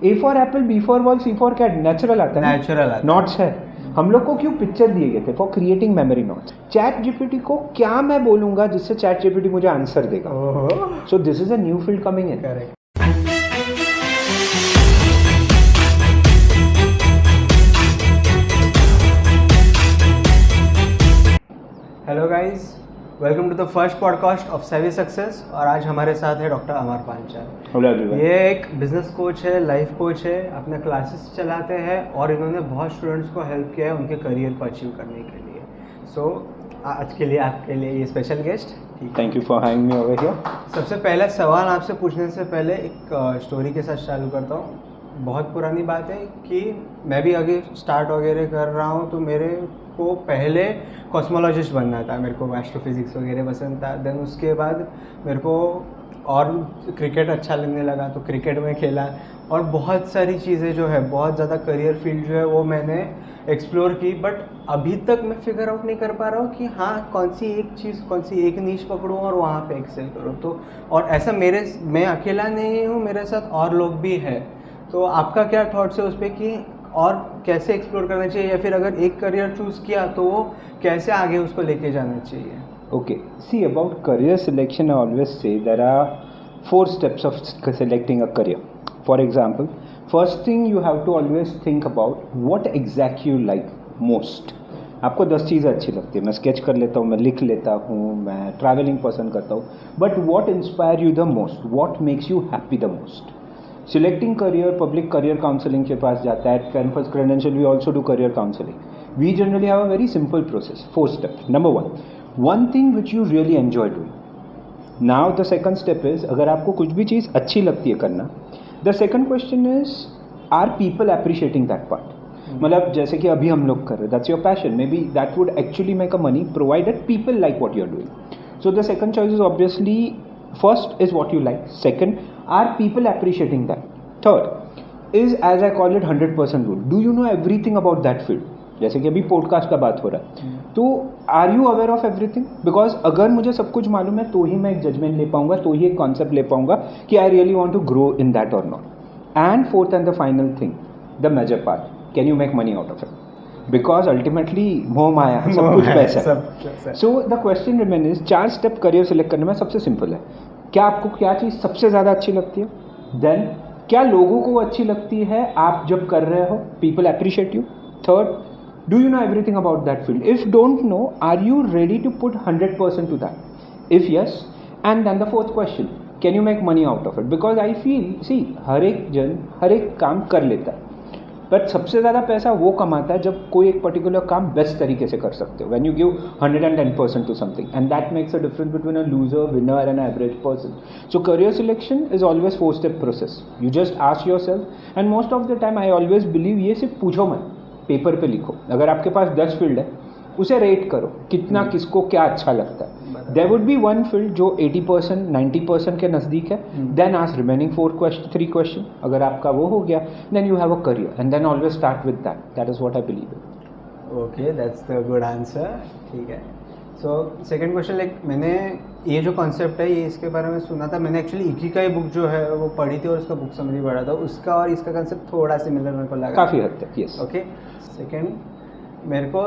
A for apple, B for ball, C for cat, natural आता है, natural आता है। नोट्स है। हम लोग को क्यों पिक्चर दिए गए थे? For creating memory notes. Chat GPT को क्या मैं बोलूंगा जिससे चैट जीपीटी मुझे आंसर देगा? So this is a new field coming in. Correct. Hello guys, welcome to the first podcast of savvy success. और आज हमारे साथ है doctor Amar Panchal. Hello everyone. ये एक बिजनेस कोच है, लाइफ कोच है, अपने क्लासेस चलाते हैं और इन्होंने बहुत स्टूडेंट्स को हेल्प किया है उनके करियर को अचीव करने के लिए। सो आज के लिए आपके लिए ये special guest. Thank you for having me over here. सबसे पहला सवाल आपसे पूछने से पहले एक स्टोरी के साथ चालू करता हूँ। बहुत पुरानी बात है कि मैं भी आगे स्टार्ट वगैरह कर रहा हूँ, तो मेरे को पहले कॉस्मोलॉजिस्ट बनना था, मेरे को एस्ट्रोफिजिक्स वगैरह पसंद था। देन उसके बाद मेरे को और क्रिकेट अच्छा लगने लगा, तो क्रिकेट में खेला और बहुत सारी चीज़ें जो है, बहुत ज़्यादा करियर फील्ड जो है वो मैंने एक्सप्लोर की। बट अभी तक मैं फिगर आउट नहीं कर पा रहा हूँ कि हाँ कौन सी एक चीज़, कौन सी एक नीश पकड़ूँ और वहाँ पे एक्सेल करूँ। तो और ऐसा मैं अकेला नहीं हूँ, मेरे साथ और लोग भी हैं। तो आपका क्या थॉट्स है उस पर कि और कैसे एक्सप्लोर करना चाहिए, या फिर अगर एक करियर चूज़ किया तो वो कैसे आगे उसको लेके जाना चाहिए? Okay, see about career selection, I always say there are 4 steps of selecting a career. For example, first thing you have to always think about what exactly you like most. आपको 10 चीज़ें अच्छी लगती है, मैं स्केच कर लेता हूँ, मैं लिख लेता हूँ, मैं ट्रैवलिंग पसंद करता हूँ, but what inspire you the most, what makes you happy the most. Selecting career, public career counselling के पास जाता है. Campus credential we also do career counselling. We generally have a very simple process. 4 steps. Number 1, one thing which you really enjoy doing. Now the second step is, अगर आपको कुछ भी चीज़ अच्छी लगती है करना, the second question is, are people appreciating that part? मतलब जैसे कि अभी हम लोग कर रहे हैं, that's your passion, maybe that would actually make a money provided people like what you're doing. So the second choice is obviously, first is what you like, second, are people appreciating that, third is, as I call it, 100% rule. Do you know everything about that field? जैसे कि अभी podcast का बात हो रहा है, तो are you aware of everything? Because अगर मुझे सब कुछ मालूम है तो ही मैं एक जजमेंट ले पाऊंगा, तो ही एक कॉन्सेप्ट ले पाऊंगा कि I really want to grow in that और not. And fourth and the final thing, the major part, can you make money out of it? Because ultimately मोह माया, सब कुछ पैसा है. So the question remain is, 4 step career select करने में सबसे सिंपल है. क्या आपको क्या चीज़ सबसे ज़्यादा अच्छी लगती है? देन क्या लोगों को अच्छी लगती है आप जब कर रहे हो? People appreciate you. Third, do you know everything about that field? If don't know, are you ready to put 100% to that? If yes, and then the fourth question, can you make money out of it? Because I feel, see, हर एक जन हर एक काम कर लेता है, but सबसे ज़्यादा पैसा वो कमाता है जब कोई एक पर्टिकुलर काम बेस्ट तरीके से कर सकते हो. When you give 110% to something, and that makes a difference between a loser, winner and an average person. So career selection is always 4-step process. You just ask yourself, and most of the time I always believe, ये सिर्फ पूछो मत, paper पे लिखो. अगर आपके पास 10 field है, उसे रेट करो कितना किसको क्या अच्छा लगता है. There would be one field जो 80% 90% के नज़दीक है. Then ask remaining 3 question. अगर आपका वो हो गया, then you have a career, and then always start with that. That is what I believe in. Okay, that's the good answer. ठीक है. सो सेकंड क्वेश्चन, लाइक मैंने ये जो कॉन्सेप्ट है ये इसके बारे में सुना था. मैंने एक्चुअली इकिगाई बुक जो है वो पढ़ी थी और उसका बुक समरी पढ़ा था. उसका और इसका कॉन्सेप्ट थोड़ा सिमिलर मेरे को लगा, काफ़ी हद तक. यस. ओके. सेकंड, मेरे को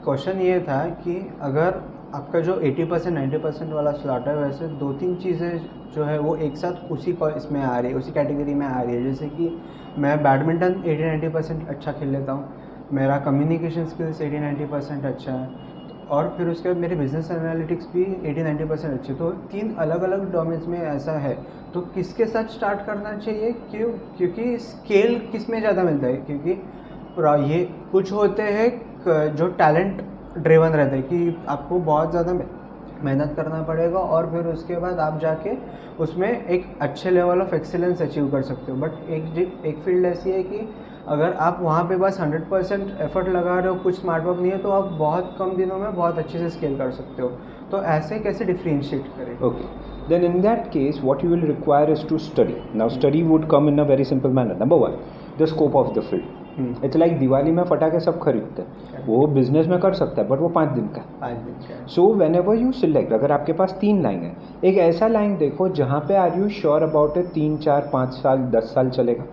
क्वेश्चन ये था कि अगर आपका जो 80% 90% वाला स्लॉट है, वैसे 2-3 चीज़ें जो है वो एक साथ उसी इसमें आ रही है, उसी कैटेगरी में आ रही है. जैसे कि मैं बैडमिंटन 80-90% अच्छा खेल लेता हूँ, मेरा कम्युनिकेशन स्किल्स 80-90% अच्छा है, और फिर उसके बाद मेरे बिजनेस एनालिटिक्स भी 80-90% अच्छे. तो 3 अलग अलग डोमेन्स में ऐसा है, तो किसके साथ स्टार्ट करना चाहिए? क्योंकि स्केल किस में ज़्यादा मिलता है? क्योंकि ये कुछ होते हैं जो टैलेंट ड्रिवन रहते हैं कि आपको बहुत ज़्यादा मेहनत करना पड़ेगा और फिर उसके बाद आप जाके उसमें एक अच्छे लेवल ऑफ एक्सीलेंस अचीव कर सकते हो. बट एक फील्ड ऐसी है कि अगर आप वहाँ पे बस 100% एफर्ट लगा रहे हो, कुछ स्मार्ट वर्क नहीं है, तो आप बहुत कम दिनों में बहुत अच्छे से स्केल कर सकते हो. तो ऐसे कैसे डिफ्रेंशिएट करें? Okay, then in that case what you will require is to study. Now study would come in a very simple manner. Number 1, the scope of the field. It's like Diwali में फटाके सब खरीदते हैं, वो बिजनेस में कर सकता है, बट वो 5 दिन का. So when ever you select, अगर आपके पास 3 लाइन है, एक ऐसा लाइन देखो जहाँ पे आर यू श्योर अबाउट है 3, 4, 5 साल 10 साल चलेगा.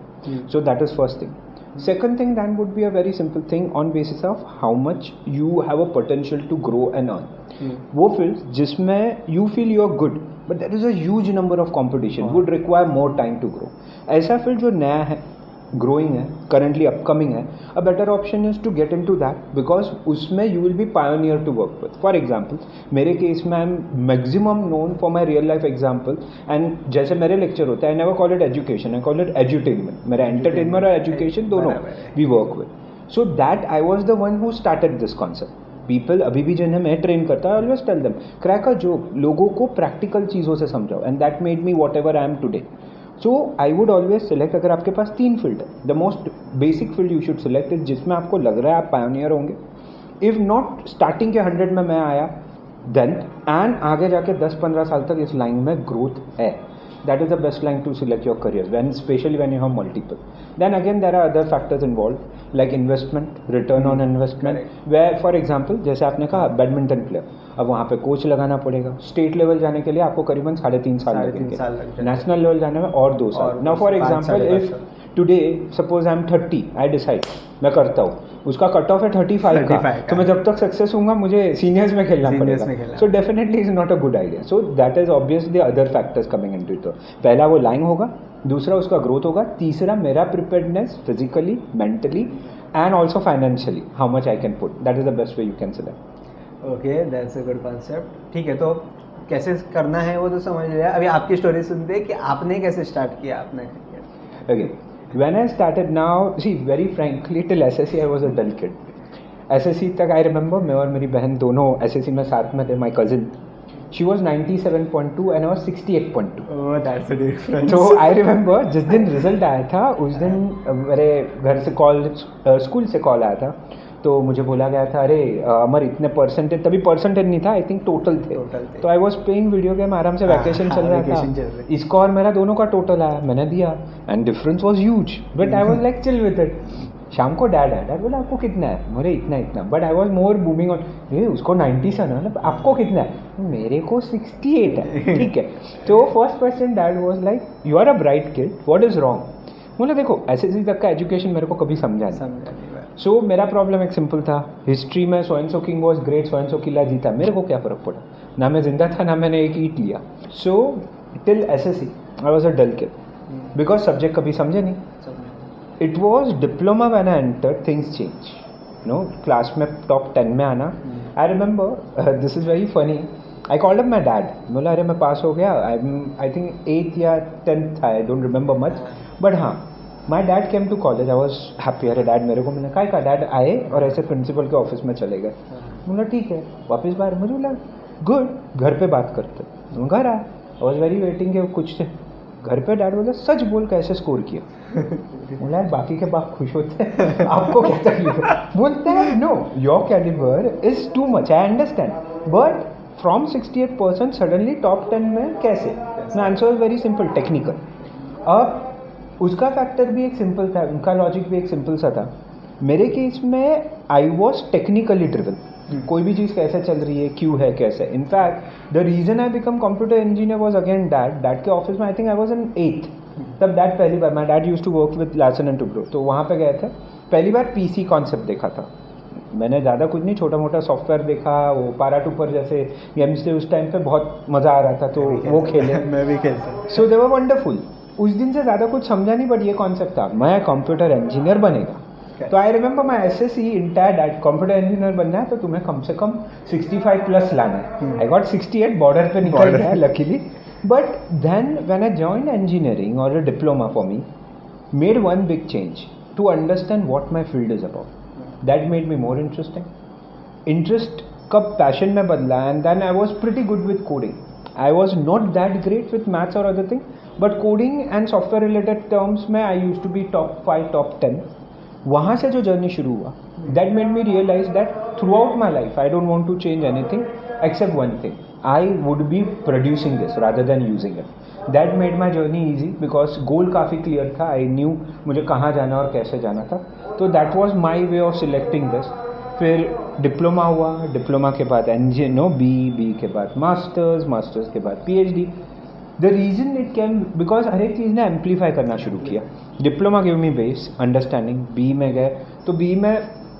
So that is first thing. Second thing then would be a very simple thing on basis of how much you have a potential to grow and earn. वो field जिसमें you feel you are good but there is a huge number of competition would require more time to grow. ऐसा field जो नया है, growing है, currently upcoming है, a better option is to get in to that because उसमें you will be pioneer to work with. For example मेरे case में I am maximum known for my real life example and जैसे मेरे lecture होते हैं I never call it education, I call it edutainment. मेरा entertainment और education दोनों we work with. So that I was the one who started this concept. People अभी भी जिन्हें मैं ट्रेन करता है always tell them crack a joke, लोगों को प्रैक्टिकल चीज़ों से समझाओ and that made me whatever I am today. So I would always select, अगर आपके पास 3 फील्ड है, the most basic field you should select is जिसमें आपको लग रहा है आप पायोनियर होंगे. इफ़ नॉट स्टार्टिंग के 100 में मैं आया देन एंड आगे जाके 10-15 साल तक इस लाइन में ग्रोथ है, that is the best line to select your career when especially when you have multiple. Then again there are other factors involved like investment, return on investment. Correct. Where for example जैसे आपने कहा badminton player, अब वहाँ पे coach लगाना पड़ेगा. State level जाने के लिए आपको करीबन 3.5 साल लगेंगे. नेशनल लेवल जाने में और 2 साल. Now for example if today suppose I am 30, I decide मैं करता हूँ, उसका कट ऑफ है 35 का, तो मैं जब तक सक्सेस होऊंगा मुझे सीनियर्स में खेलना पड़ेगा. So definitely is not a good idea. So that is obviously other factors coming into it. पहला वो लाइन होगा, दूसरा उसका ग्रोथ होगा, तीसरा मेरा preparedness physically, mentally and also financially, how much I can put. That is the best way you can select. Okay, that's a good concept. ठीक है, तो कैसे करना है वो तो समझ लिया. अभी आपकी स्टोरी सुनते हैं कि आपने कैसे स्टार्ट किया आपने. Okay, when I started now, see very frankly till SSC I was a dull kid. SSC तक I remember मैं और मेरी बहन दोनों SSC में साथ में थे. My cousin, she was 97.2 and I was 68.2. Oh, that's a difference. So I remember जिस दिन रिजल्ट आया था उस दिन मेरे घर से स्कूल से कॉल आया था. तो मुझे बोला गया था अरे अमर इतने परसेंटेज, तभी परसेंटेज नहीं था, आई थिंक टोटल थे. तो I was playing video game, आराम से वैकेशन चल रहा था. इसका और मेरा दोनों का टोटल आया, मैंने दिया and difference was huge but I was like chill with it. शाम को डैड आया, डैड बोला आपको कितना है, मेरे इतना but I was more booming on ये उसको 90 सन है ना, आपको कितना है, मेरे को 68 है. ठीक है, तो first question dad was like you are a bright kid, what is wrong. बोला देखो SSC तक का एजुकेशन मेरे को कभी समझा नहीं. सो मेरा प्रॉब्लम एक सिंपल था, हिस्ट्री में so and so king was great, so and so किला जीता, मेरे को क्या फ़र्क पड़ा, ना मैं जिंदा था ना मैंने एक ईट लिया. So till SSC I was a dull kid because subject कभी समझे नहीं. It was diploma when I enter things change. No class में टॉप 10 में आना. I remember this is very funny. I called up my dad, बोला अरे मैं पास हो गया, आई थिंक 8th या 10th था, I don't remember much but हाँ my dad came to college. I was happy, अरे डैड मेरे को मिला, का डैड आए और ऐसे प्रिंसिपल के ऑफिस में चले गए. बोला ठीक है, वापस बाहर. मुझे बोला गुड, घर पे बात करते. घर आया, आई वॉज वेरी वेटिंग के कुछ घर पे. डैड बोला सच बोल कैसे स्कोर किया. बोला यार बाकी के बाप खुश होते हैं, आपको क्या तकलीफ है. बोलते हैं no your calibre is too much, I understand but from 68% suddenly top 10 में कैसे. Answer is very simple, technical. अब उसका फैक्टर भी एक सिंपल था, उनका लॉजिक भी एक सिंपल सा था. मेरे केस में आई वॉज टेक्निकली ड्रिवन. कोई भी चीज़ कैसे चल रही है, क्यों है, कैसे. In fact the reason I become computer engineer was again dad के ऑफिस में. I think I was in 8th तब. डैड पहली बार, my dad use to work with Larsen and Toubro, तो वहाँ पे गए थे. पहली बार PC कॉन्सेप्ट देखा था मैंने, ज़्यादा कुछ नहीं, छोटा मोटा सॉफ्टवेयर देखा. वो पाराटूपर जैसे गेम्स थे उस टाइम पे, बहुत मज़ा आ रहा था तो वो खेले. मैं भी खेलता. सो दे वर वंडरफुल. उस दिन से ज़्यादा कुछ समझा नहीं बट ये कॉन्सेप्ट था मैं कंप्यूटर इंजीनियर बनेगा. तो I remember my SSC entire that, computer engineer बनना है तो तुम्हें कम से कम 65 प्लस लाना है. आई गॉट 68, बॉर्डर पे निकल गया luckily. But then when I joined engineering और a diploma for me made one big change to understand what my field is about. That made me more interesting. Interest कब passion में बदला and then I was pretty good with coding. I was not that great with maths और other thing but coding and software related terms में I use to be top 5 top 10. वहाँ से जो journey शुरू हुआ that made me realize that throughout my life I don't want to change anything except one thing, I would be producing this rather than using it. That made my journey easy because goal काफ़ी clear था. I knew मुझे कहाँ जाना और कैसे जाना था. तो that was my way of selecting this. फिर डिप्लोमा हुआ, डिप्लोमा के बाद बी के बाद मास्टर्स के बाद PhD. The reason it can because हर एक चीज़ ने एम्पलीफाई करना शुरू किया. Diploma give me base understanding, B में गए तो बी में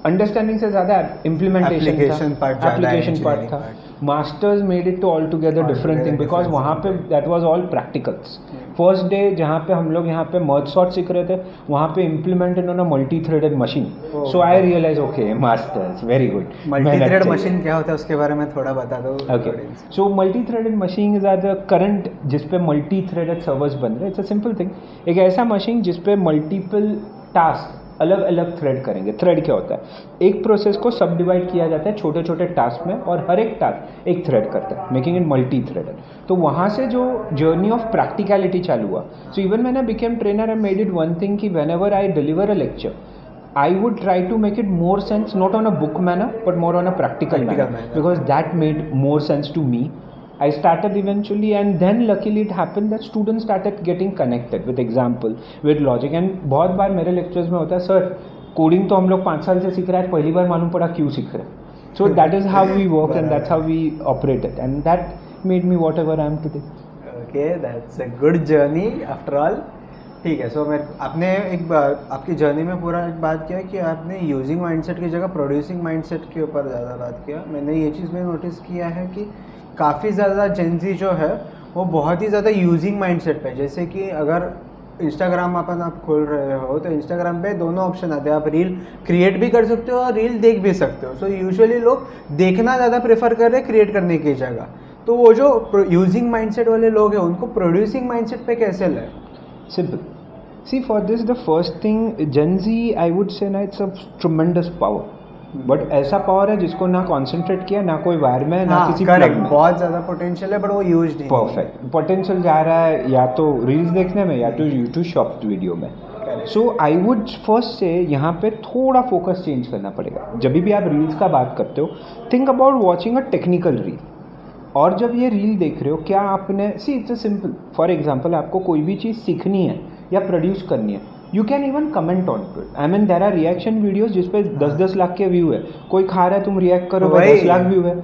अंडरस्टैंडिंग से ज़्यादा इम्प्लीमेंटेशन Application part ज़्यादा है, एप्लीकेशन पार्ट engineering था. part. Masters made it to altogether different thing because different वहाँ पे thing. That was all practicals. First day जहाँ पे हम लोग यहाँ पे मर्ज सॉर्ट सीख रहे थे, वहाँ पे इम्प्लीमेंट इन्होंने multi threaded machine. Oh. So I realize okay masters very good. Multi thread machine क्या होता है उसके बारे में थोड़ा बता दो. Okay, so multi-threaded machines are the current जिस पे multi-threaded servers बन रहे हैं. It's a simple thing. एक ऐसा मशीन जिस पे multiple टास्क अलग अलग थ्रेड करेंगे. थ्रेड क्या होता है? एक प्रोसेस को सब डिवाइड किया जाता है छोटे छोटे टास्क में और हर एक टास्क एक थ्रेड करता है, मेकिंग इट मल्टी थ्रेडेड. तो वहाँ से जो जर्नी ऑफ प्रैक्टिकलिटी चालू हुआ. So even when I became trainer I made it one thing कि whenever I deliver a lecture I would try to make it more sense, not on a book manner, but more on a practical manner, because that made more sense to me. I started eventually, and then luckily it happened that students started getting connected with example, with logic. And बहुत बार मेरे lectures में होता है, sir coding तो हम लोग 5 साल से सीख रहे हैं, पहली बार मालूम पड़ा क्यों सीख रहे हैं. So that is how we work and that's how we operated, and that made me whatever I am today. Okay, that's a good journey after all. ठीक है. सो आपने एक बार आपकी जर्नी में पूरा एक बात किया कि आपने यूजिंग माइंडसेट की जगह प्रोड्यूसिंग माइंडसेट के ऊपर ज़्यादा बात किया. मैंने ये चीज़ में नोटिस किया है कि काफ़ी ज़्यादा जेंजी जो है वो बहुत ही ज़्यादा यूजिंग माइंडसेट पे. जैसे कि अगर इंस्टाग्राम आप खोल रहे हो तो इंस्टाग्राम पे दोनों ऑप्शन आते हैं. आप रील क्रिएट भी कर सकते हो और रील देख भी सकते हो. सो यूजुअली लोग देखना ज़्यादा प्रेफर कर रहे हैं क्रिएट करने की जगह. तो वो जो यूजिंग माइंडसेट वाले लोग हैं उनको प्रोड्यूसिंग माइंडसेट पे कैसे लाए? Simple. See, for this, the first thing, Gen Z, I would say, ना it's a tremendous power. But ऐसा पावर है जिसको ना कॉन्सेंट्रेट किया, ना कोई वायर में, ना किसी करेक्ट. plug में. बहुत ज़्यादा पोटेंशियल है बट वो यूज नहीं. परफेक्ट. पोटेंशियल जा रहा है या तो रील्स देखने में या तो यूट्यूब शॉर्ट वीडियो में. सो आई वुड फर्स्ट से यहाँ पे थोड़ा फोकस चेंज करना पड़ेगा. जब भी आप रील्स का बात करते हो, think about watching a technical reel. और जब ये रील देख रहे हो, क्या आपने see it's a simple. For example, आपको कोई भी चीज़ सीखनी है या प्रोड्यूस करनी है, you can even comment on it. I mean there are reaction videos जिस पे 10-10 लाख के व्यू है. कोई खा रहा है, तुम रिएक्ट करो, 10 लाख व्यू है.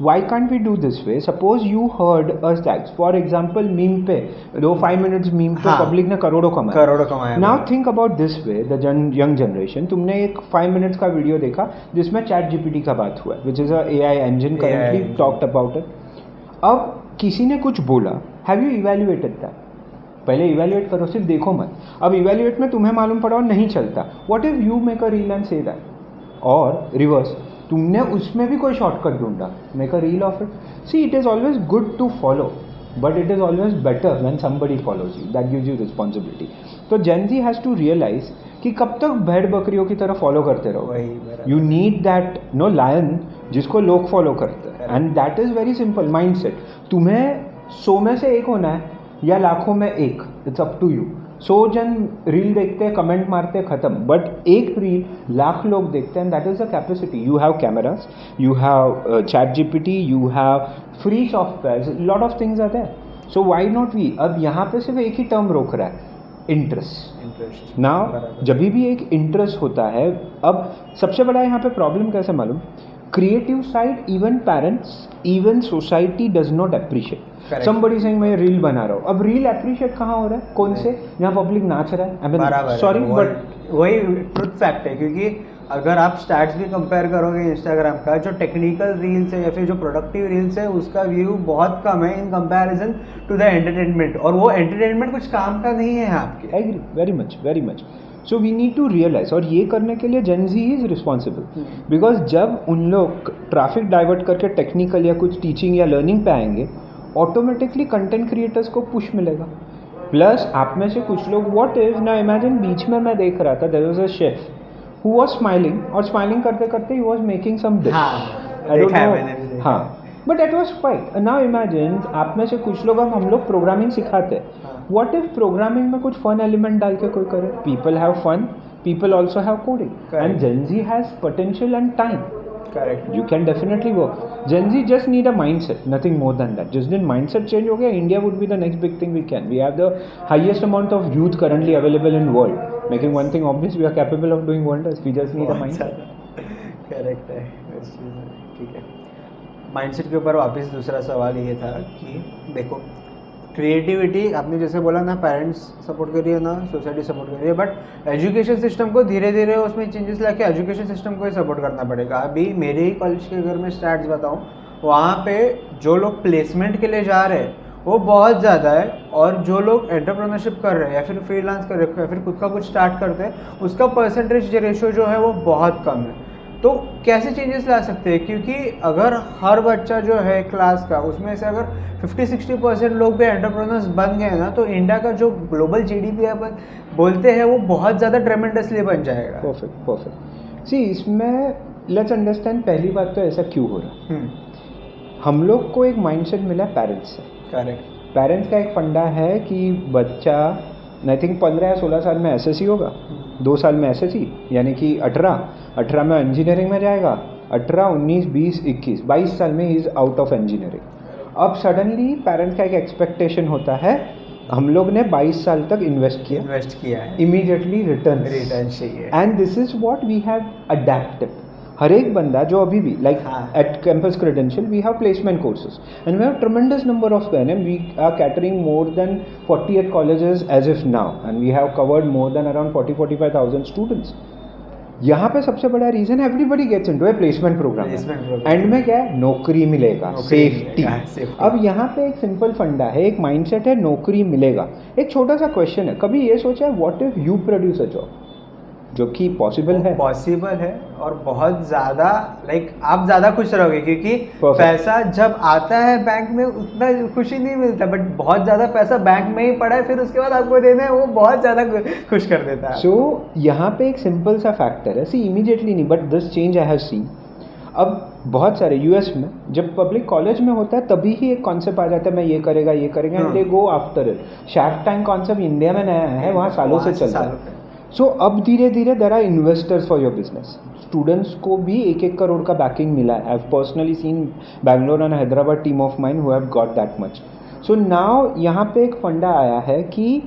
Why can't we do this way? Suppose you heard us tags. For example, meme पे 5 minutes meme पे पब्लिक ने करोड़ों कमाया. Now think about this way, the young generation. तुमने एक 5 minutes का वीडियो देखा जिसमें चैट जीपीटी का बात हुआ, which is a AI engine currently talked about it. अब किसी ने कुछ बोला, have you evaluated that? पहले इवेल्युएट करो, सिर्फ देखो मत. अब इवेल्युएट में तुम्हें मालूम पड़ा और नहीं चलता, what if you make a reel and say that? और रिवर्स, तुमने उसमें भी कोई शॉर्टकट ढूंढा, make a reel of it. See, it is always good to follow, but it is always better when somebody follows you. That gives you responsibility. तो Gen Z has to realise कि कब तक भेड़ बकरियों की तरह follow करते रहो. You need that no lion जिसको लोग फॉलो करते हैं. And that is very simple mindset. तुम्हें 100 में से एक होना है या लाखों में एक, इट्स अप टू यू. 100 जन रील देखते हैं, कमेंट मारते हैं, खत्म. बट एक रील लाख लोग देखते हैं, that is the capacity. You have cameras, you have ChatGPT, you have free software, lot of things are there. So why not we? अब यहाँ पे सिर्फ एक ही टर्म रोक रहा है, इंटरेस्ट. नाउ जब भी एक इंटरेस्ट होता है, अब सबसे बड़ा यहाँ पे प्रॉब्लम कैसे मालूम? Creative side, even parents, even society does not appreciate. Somebody saying मैं रील बना रहा हूँ. अब रील अप्रिशिएट कहाँ हो रहा है? कौन से? जहाँ पब्लिक नाच रहा है. आई मीन सॉरी बट वही ट्रुथ फैक्ट है. क्योंकि अगर आप स्टैट्स भी कंपेयर करोगे इंस्टाग्राम का, जो टेक्निकल रील्स है या फिर जो प्रोडक्टिव रील्स है उसका व्यू बहुत कम है in comparison to the entertainment. और वो एंटरटेनमेंट कुछ काम का नहीं है आपके. I agree very much, very much. So we need to realise, और ये करने के लिए Gen Z is responsible. Because जब उन लोग ट्रैफिक डाइवर्ट करके टेक्निकल या कुछ टीचिंग या लर्निंग पे आएंगे, ऑटोमेटिकली कंटेंट क्रिएटर्स को पुश मिलेगा. प्लस आप में से कुछ लोग, व्हाट इफ ना, इमेजिन बीच में मैं देख रहा था, there was a chef who was smiling, और स्माइलिंग करते करते ही was making some dish. I don't know. हाँ, but that was fine. Now imagine आप में से कुछ लोग, अब हम लोग प्रोग्रामिंग सिखाते हैं, व्हाट इफ प्रोग्रामिंग में कुछ फन एलिमेंट डाल के कोई करे? People have fun, people also have coding. Correct. And Gen Z has potential and time. Correct. You can definitely work. Gen Z just need a mindset, nothing more than that. Just then mindset change हो गया, India would be the next big thing we can. We have the highest amount of youth currently available in world. Making one thing obvious, we are capable of doing wonders. We just need a mindset. Correct है. ठीक है. Mindset के ऊपर वापस दूसरा सवाल ये था कि देखो, क्रिएटिविटी आपने जैसे बोला ना, पेरेंट्स सपोर्ट कर रही है ना सोसाइटी सपोर्ट कर रही है, बट एजुकेशन सिस्टम को धीरे धीरे उसमें चेंजेस लाके एजुकेशन सिस्टम को ही सपोर्ट करना पड़ेगा। अभी मेरे ही कॉलेज के अगर मैं स्टैट्स बताऊँ, वहाँ पे जो लोग प्लेसमेंट के लिए जा रहे हैं वो बहुत ज़्यादा है, और जो लोग एंटरप्रेन्योरशिप कर रहे हैं या फिर फ्रीलांस कर रहे हैं या फिर खुद का कुछ स्टार्ट करते हैं, उसका परसेंटेज रेशियो जो है वो बहुत कम है। तो कैसे चेंजेस ला सकते हैं? क्योंकि अगर हर बच्चा जो है क्लास का, उसमें से अगर 50-60% लोग भी एंटरप्रेन्योर्स बन गए ना, तो इंडिया का जो ग्लोबल जीडीपी अपन बोलते हैं वो बहुत ज़्यादा ट्रेमेंडसली बन जाएगा। Perfect perfect. सी इसमें लेट्स अंडरस्टैंड, पहली बात तो ऐसा क्यों हो रहा है। हम लोग को एक माइंडसेट मिला पेरेंट्स से। करेक्ट। पेरेंट्स का एक फंडा है कि बच्चा आई थिंक 15 या 16 साल में एसएससी होगा, 2 साल में एसएससी यानी कि 18 में इंजीनियरिंग में जाएगा, 18, 19, 20, 21, 22 साल में he is out of engineering. अब सडनली पेरेंट्स का एक एक्सपेक्टेशन होता है, हम लोग ने 22 साल तक इन्वेस्ट किया है, इमीडिएटली रिटर्न चाहिए। And this is what we have adapted. हर एक बंदा जो अभी भी like at campus credential we have placement courses and we have tremendous number of them and we are catering more than 48 colleges as if now and we have covered more than around 40-45,000 students. यहाँ पे सबसे बड़ा reason everybody gets into a placement program. And में क्या है, नौकरी मिलेगा, safety. अब यहाँ पे एक सिंपल फंडा है, एक माइंडसेट है, नौकरी मिलेगा। एक छोटा सा क्वेश्चन है, कभी ये सोचा है what if you produce a job, जो कि पॉसिबल है और बहुत ज़्यादा लाइक आप ज़्यादा खुश रहोगे, क्योंकि पैसा जब आता है बैंक में उतना खुशी नहीं मिलता, बट बहुत ज़्यादा पैसा बैंक में ही पड़ा है, फिर उसके बाद आपको देना है, वो बहुत ज़्यादा खुश कर देता है। सो यहाँ पे एक सिंपल सा फैक्टर है, सी इमीडिएटली नहीं but this change I have seen. अब बहुत सारे यूएस में जब पब्लिक कॉलेज में होता है तभी ही एक कॉन्सेप्ट आ जाता है, मैं ये करेगा and they go after it. Shark tank concept India में नया है, वहाँ सालों से चल रहा है। सो अब धीरे धीरे there are investors for your business. Students को भी 1-1 करोड़ का बैकिंग मिला है। I have personally seen Bangalore and Hyderabad team of mine who have got that much. So now यहाँ पे एक फंडा आया है कि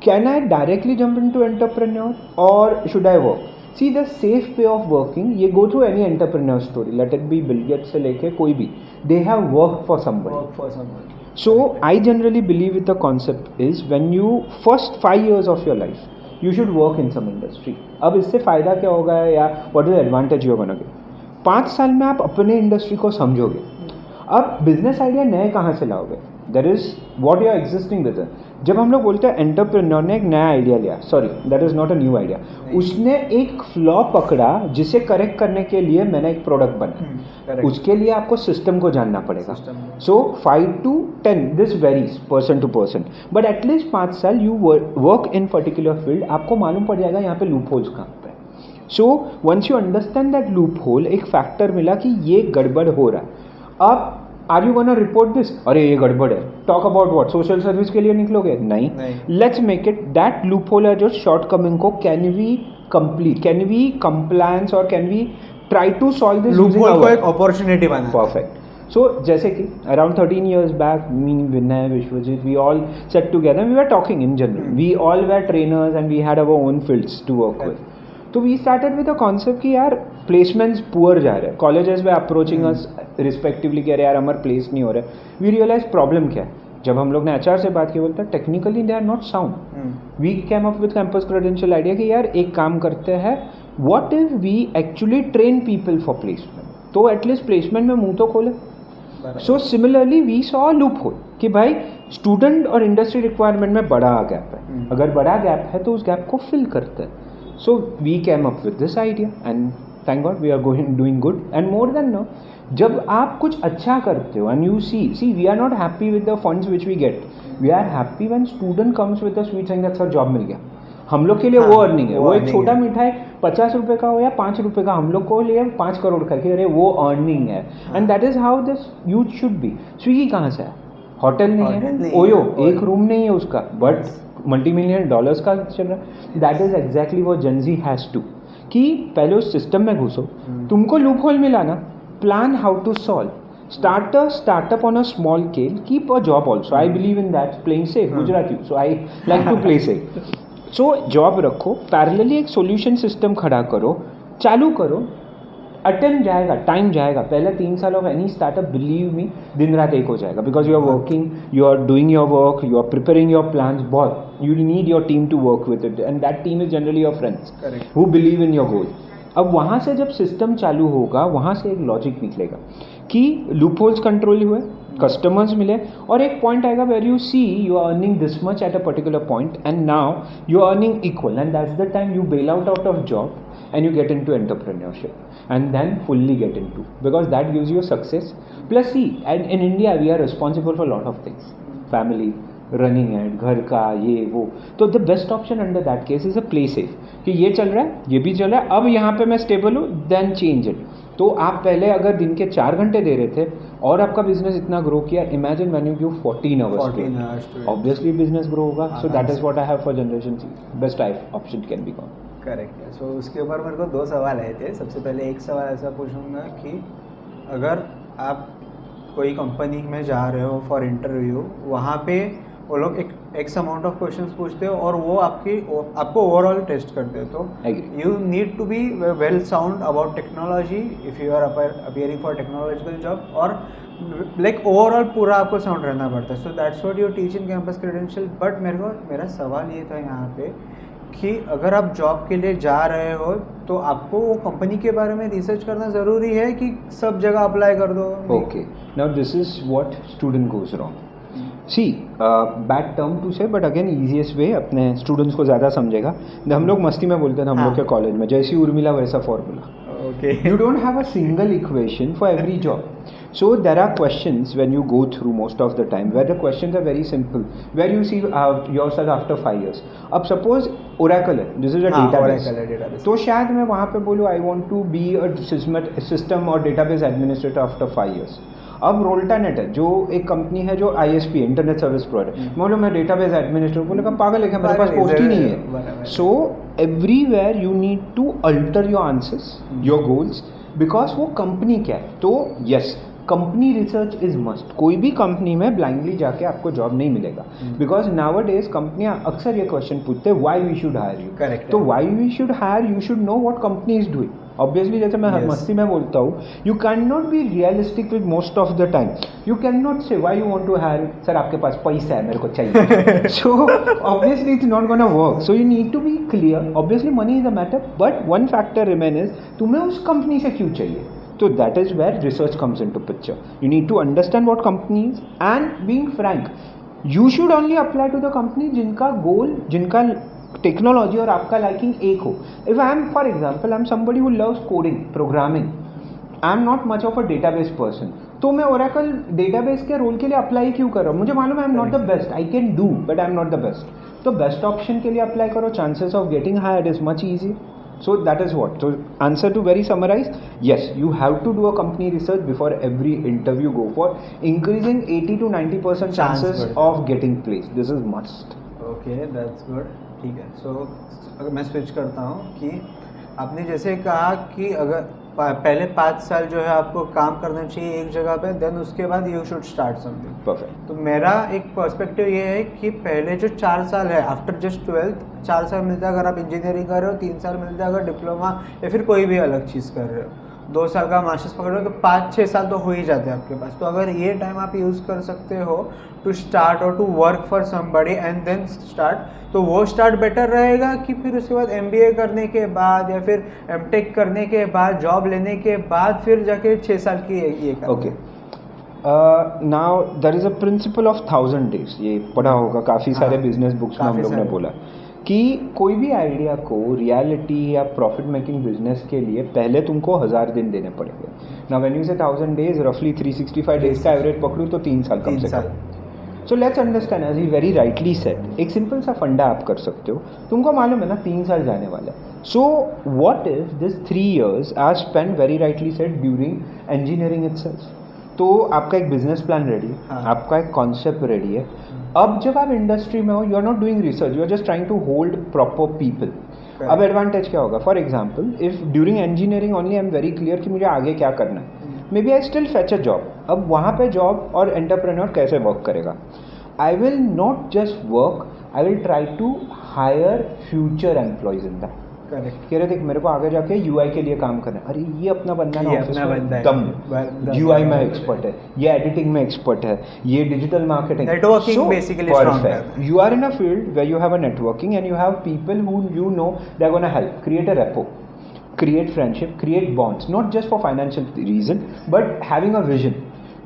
can I directly jump into entrepreneur और should I work. See the safe way of working, ये go through any entrepreneur story, let it be Bill gets से लेके कोई भी, they have work for somebody. So I generally believe with the concept is when you first 5 years of your life you should work in some industry। अब इससे फ़ायदा क्या होगा या what is the advantage you're gonna get? 5 साल में आप अपने इंडस्ट्री को समझोगे। अब बिजनेस आइडिया नए कहाँ से लाओगे? That is what your existing business। जब हम लोग बोलते हैं एंटरप्रेन्योर ने एक नया आइडिया लिया, sorry that is not a new idea, उसने एक फ्लॉ पकड़ा जिसे करेक्ट करने के लिए मैंने एक प्रोडक्ट बनाया। उसके लिए आपको सिस्टम को जानना पड़ेगा। So 5 to 10 this varies person to person, but at least 5 साल you work in particular field, आपको मालूम पड़ जाएगा यहाँ पे लूप होल्स कहाँ पे। So once you understand that loophole, एक फैक्टर मिला कि ये गड़बड़ हो रहा है। अब are you gonna report this, अरे ये गड़बड़ है, talk about what, social service के लिए निकलोगे? नहीं। Let's make it that loophole है जो शॉर्ट कमिंग को can we complete, can we compliance और can we try to solve this loophole को एक अपॉर्चुनिटी बना। परफेक्ट। सो जैसे कि around 13 years back, me, Vinay, Vishwajeet, we all sat together, we were talking in general, we all were trainers and we had our own fields to work with. तो we started with a concept कि यार placements poor जा रहे हैं, colleges वे approaching us respectively कह रहे यार हमारे प्लेस नहीं हो रहे। वी रियलाइज प्रॉब्लम क्या है। जब हम लोग ने एचआर से बात की, बोलता है technically they are not sound. We came up with campus credential idea कि यार एक काम करते हैं, what if we actually train people for placement, तो एटलीस्ट प्लेसमेंट में मुंह तो खोले। So similarly we saw loophole कि भाई स्टूडेंट और इंडस्ट्री रिक्वायरमेंट में बड़ा गैप है, अगर बड़ा गैप है तो उस गैप को फिल करते हैं। So we came up with this idea and thank God we are doing good and more than no, जब आप कुछ अच्छा करते हो and you see we are not happy with the funds which we get, we are happy when student comes with a sweet saying that sir job मिल गया। हम लोग के लिए वो अर्निंग है, वो एक छोटा मिठाई 50 रुपये का हो या 5 रुपये का, हम लोग को लिए 5 करोड़ का, कि अरे वो अर्निंग है। And that is how this youth should be. Swiggy कहाँ से है? होटल नहीं है, ओयो एक रूम नहीं है उसका, बट $multi-million का चल रहा है। दैट इज एग्जैक्टली वो जेनजी हैज़ टू, कि पहले उस सिस्टम में घुसो, तुमको लूप होल मिला ना, plan how to solve, startup on a small scale, keep a job also, I believe in that, playing safe, Gujarati, so I like to play safe। So job रखो, parallelly एक solution system खड़ा करो, चालू करो, attempt जाएगा, time जाएगा, पहले 3 साल of any startup believe me दिन रात एक हो जाएगा, because you are working, you are doing your work, you are preparing your plans, बहुत you need your team to work with it, and that team is generally your friends who believe in your goal. अब वहाँ से जब system चालू होगा, वहाँ से एक लॉजिक निकलेगा कि लूप होल्स कंट्रोल हुए, कस्टमर्स मिले, और एक पॉइंट आएगा where you see you are earning this much at a particular point and now you are earning equal, and that's the time you bail out of job and you get into entrepreneurship and then fully get into, because that gives you success. Plus see, and in India we are responsible for a lot of things, family, running it, घर का ये वो, तो the best option under that case is a play safe, कि ये चल रहा है, ये भी चल रहा है, अब यहाँ पे मैं स्टेबल हूँ, then change it. तो आप पहले अगर दिन के 4 घंटे दे रहे थे और आपका बिजनेस इतना ग्रो किया, imagine when you give 14 hours, obviously business grow होगा. So that is what I have for generation C, best option can be gone. Correct है. सो उसके ऊपर मेरे को 2 सवाल आए थे. सबसे पहले एक सवाल ऐसा पूछूंगा कि अगर आप कोई कंपनी में जा रहे हो फॉर इंटरव्यू, वहाँ पे वो लोग एक एक्स अमाउंट ऑफ क्वेश्चंस पूछते हो और वो आपको ओवरऑल टेस्ट करते हो, तो you need to be well sound about technology if you are appearing for technological job, और लाइक ओवरऑल पूरा आपको साउंड रहना पड़ता है. So that's what you teach in campus credential. But मेरा सवाल ये था यहाँ पे कि अगर आप जॉब के लिए जा रहे हो तो आपको वो कंपनी के बारे में रिसर्च करना ज़रूरी है कि सब जगह अप्लाई कर दो. Okay, now this is what student goes wrong. See bad term to say, but again easiest way अपने स्टूडेंट्स को ज़्यादा समझेगा. हम लोग मस्ती में बोलते थे हम लोग के कॉलेज में, जैसी उर्मिला वैसा formula. Okay. You don't have a single equation for every job. So there are questions when you go through most of the time where the questions are very simple, where you see yourself after 5 years. अब suppose Oracle है, this is a database. तो शायद मैं वहाँ पे बोलूँ I want to be a system or database administrator after 5 years. अब रोल्टानेट है जो एक कंपनी है जो ISP है, इंटरनेट सर्विस प्रोवाइडर, बोलो मैं डेटाबेस एडमिनिस्ट्रेटर, बोले पागल है क्या, मेरे पास पोस्ट ही नहीं है. So everywhere you need to alter your answers, your goals, because वो कंपनी क्या है. तो yes, company research is must. कोई भी कंपनी में ब्लाइंडली जाके आपको जॉब नहीं मिलेगा, बिकॉज नाउ डेज कंपनियां अक्सर ये क्वेश्चन पूछते हैं why we should hire you. Correct. तो why we should hire, you should know what company is doing. Obviously जैसे मैं मस्ती में बोलता हूँ, you can not be realistic with most of the time. You can not say why you want to hire, sir आपके पास पैसा है मेरे को चाहिए. So obviously it's not gonna work. So you need to be clear. Obviously money is a matter, but one factor remain is तुम्हें उस company से क्यों चाहिए. So that is where research comes into picture. You need to understand what company is, and being frank, you should only apply to the company जिनका goal, जिनका technology और आपका liking एक हो. If I am for example, I am somebody who loves coding, programming, I am not much of a database person, तो मैं Oracle database के role के लिए अप्लाई क्यों कर रहा हूँ. मुझे मालूम है I am not the best, I can do but I am not the best. तो बेस्ट ऑप्शन के लिए अप्लाई करो, chances of getting hired is much easy. So that is what. So answer to very summarize, yes, you have to do a company research before every interview go for increasing 80 to 90% chances of getting placed. This is must. Okay, that's good. ठीक है. So अगर मैं switch करता हूँ कि आपने जैसे कहा कि अगर पहले 5 साल जो है आपको काम करना चाहिए एक जगह पे, देन उसके बाद you should start something. Perfect. तो मेरा एक पर्सपेक्टिव ये है कि पहले जो 4 साल है आफ्टर जस्ट 12th, 4 साल मिलता है अगर आप इंजीनियरिंग कर रहे हो, 3 साल मिलता है अगर डिप्लोमा या फिर कोई भी अलग चीज़ कर रहे हो, 2 साल का मास्टर्स पकड़ रहे हो, तो 5-6 साल तो हो ही जाते हैं आपके पास. तो अगर ये टाइम आप यूज़ कर सकते हो टू स्टार्ट और to work for somebody and then start, तो वो स्टार्ट बेटर रहेगा कि फिर उसके बाद MBA करने के बाद या फिर MTech करने के बाद जॉब लेने के बाद फिर जाके 6 साल की ये करना. Okay, now there is a principle of 1000 days. ये पढ़ा होगा काफ़ी सारे बिजनेस बुक्स में हम लोग ने बोला कि कोई भी आइडिया को रियलिटी या प्रॉफिट मेकिंग बिजनेस के लिए पहले तुमको 1000 दिन देने पड़ेंगे. नाउ व्हेन यू से 1000 डेज, रफली 365 डेज का एवरेज पकड़ूँ तो 3 साल कम से कम. So let's understand, as he very rightly said, एक सिंपल सा फंडा आप कर सकते हो. तुमको मालूम है ना 3 साल जाने वाला है. So what if this 3 years are spend, very rightly said, during engineering itself. तो आपका एक बिजनेस प्लान रेडी है, आपका एक कॉन्सेप्ट रेडी है. अब जब आप इंडस्ट्री में हो, you are not doing research, you are just trying to hold proper people. अब एडवांटेज क्या होगा, for example if during engineering only I am very clear कि मुझे आगे क्या करना है, maybe I still fetch a job. अब वहाँ पे जॉब और एंटरप्रेन्योर कैसे वर्क करेगा. I will not just work, I will try to hire future employees in that. Correct. कह रहे देख मेरे को आगे जाके यूआई के लिए काम करना है, अरे ये अपना बंदा ना ये ऑफिस अपना में बंदा है। दम यूआई में एक्सपर्ट है, ये एडिटिंग में एक्सपर्ट है, ये digital marketing, Networking basically strong करता है। you are in a field where you have a networking and you have people who you know they are going to help create a rapport, create friendship, create bonds, not just for financial reason but having a vision.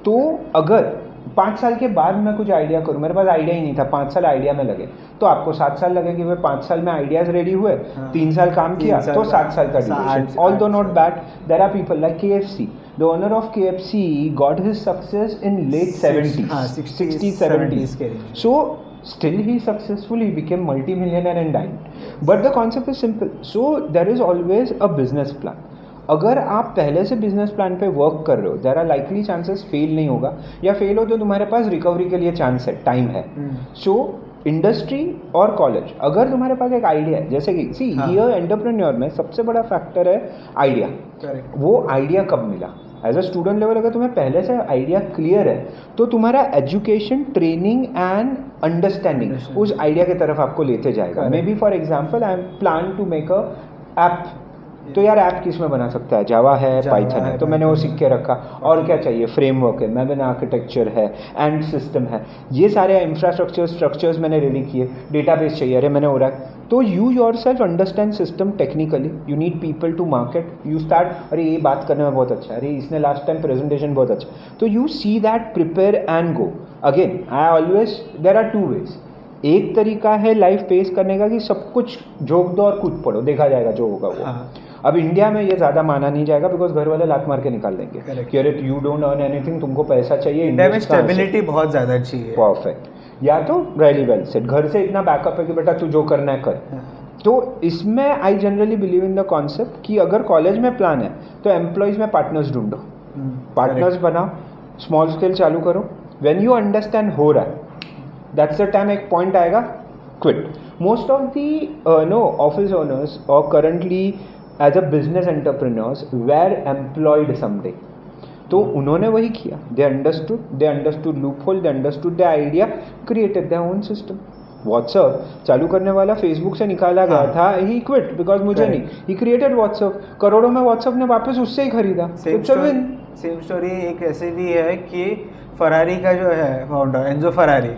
तो अगर 5 साल के बाद मैं कुछ idea करूँ, मेरे पास idea ही नहीं था, 5 साल आइडिया में लगे, तो आपको 7 साल लगेंगे, मैं 5 साल में आइडियाज रेडी हुए, 3 साल काम किया तो 7 साल का duration, although not bad. There are people like KFC. The owner of KFC got his success in late 70s, 60s, 70s. So still he successful, he became multi-millionaire and died. But the concept is simple. So there is always a business plan. अगर आप पहले से business plan पे work कर रहे हो, there are likely chances fail नहीं होगा, या फेल हो तो तुम्हारे पास रिकवरी के लिए चांस है, टाइम है. सो इंडस्ट्री और कॉलेज, अगर तुम्हारे पास एक आइडिया है, जैसे कि सी हियर एंटरप्रेन्योर में सबसे बड़ा फैक्टर है आइडिया. वो आइडिया कब मिला? एज अ स्टूडेंट लेवल अगर तुम्हें पहले से आइडिया क्लियर है तो तुम्हारा एजुकेशन, ट्रेनिंग एंड अंडरस्टैंडिंग उस आइडिया की तरफ आपको लेते जाएगा. Maybe for example I plan to make a app, तो यार ऐप किस में बना सकता है? जावा है, पाइथन है, तो मैंने वो सीख के रखा. और क्या चाहिए? फ्रेमवर्क है, मेवन आर्किटेक्चर है, एंड सिस्टम है, ये सारे इंफ्रास्ट्रक्चर स्ट्रक्चर्स मैंने रेडी किए. डेटाबेस चाहिए, अरे मैंने हो रहा है. तो you yourself understand system technically, you need people to market, you start, अरे ये बात करने में बहुत अच्छा है, अरे इसने लास्ट टाइम प्रेजेंटेशन बहुत अच्छा, तो you see that, prepare and go. Again I always, there are 2 ways. एक तरीका है लाइफ फेस करने का कि सब कुछ झोंक दो और कूद पड़ो, देखा जाएगा जो होगा वो. अब इंडिया में ये ज़्यादा माना नहीं जाएगा बिकॉज घर वाले लात मार के निकाल देंगे कि अरे यू डोंट अर्न एनीथिंग, तुमको पैसा चाहिए. इंडिया में स्टेबिलिटी बहुत ज़्यादा चाहिए. परफेक्ट. या तो वेरी वेल सेट, घर से इतना बैकअप है कि बेटा तू जो करना है कर. तो इसमें I generally believe in the concept कि अगर कॉलेज में प्लान है तो एम्प्लॉयज़ में पार्टनर्स ढूंढो, पार्टनर्स बनाओ, स्मॉल स्केल चालू करो. व्हेन यू अंडरस्टैंड हो रहा है, दैट्स द टाइम एक पॉइंट आएगा, quit. Most of the office owners और currently as a business entrepreneurs were employed someday. तो उन्होंने वही किया, they understood loop hole, they understood the idea, created their own system. WhatsApp चालू करने वाला फेसबुक से निकाला गया था, ही क्विट बिकॉज मुझे नहीं, ही क्रिएटेड व्हाट्सअप. करोड़ों में व्हाट्सअप ने वापस उससे ही खरीदा. सेम स्टोरी एक ऐसे भी है कि फरारी का जो है फाउंडर एंजो फरारी,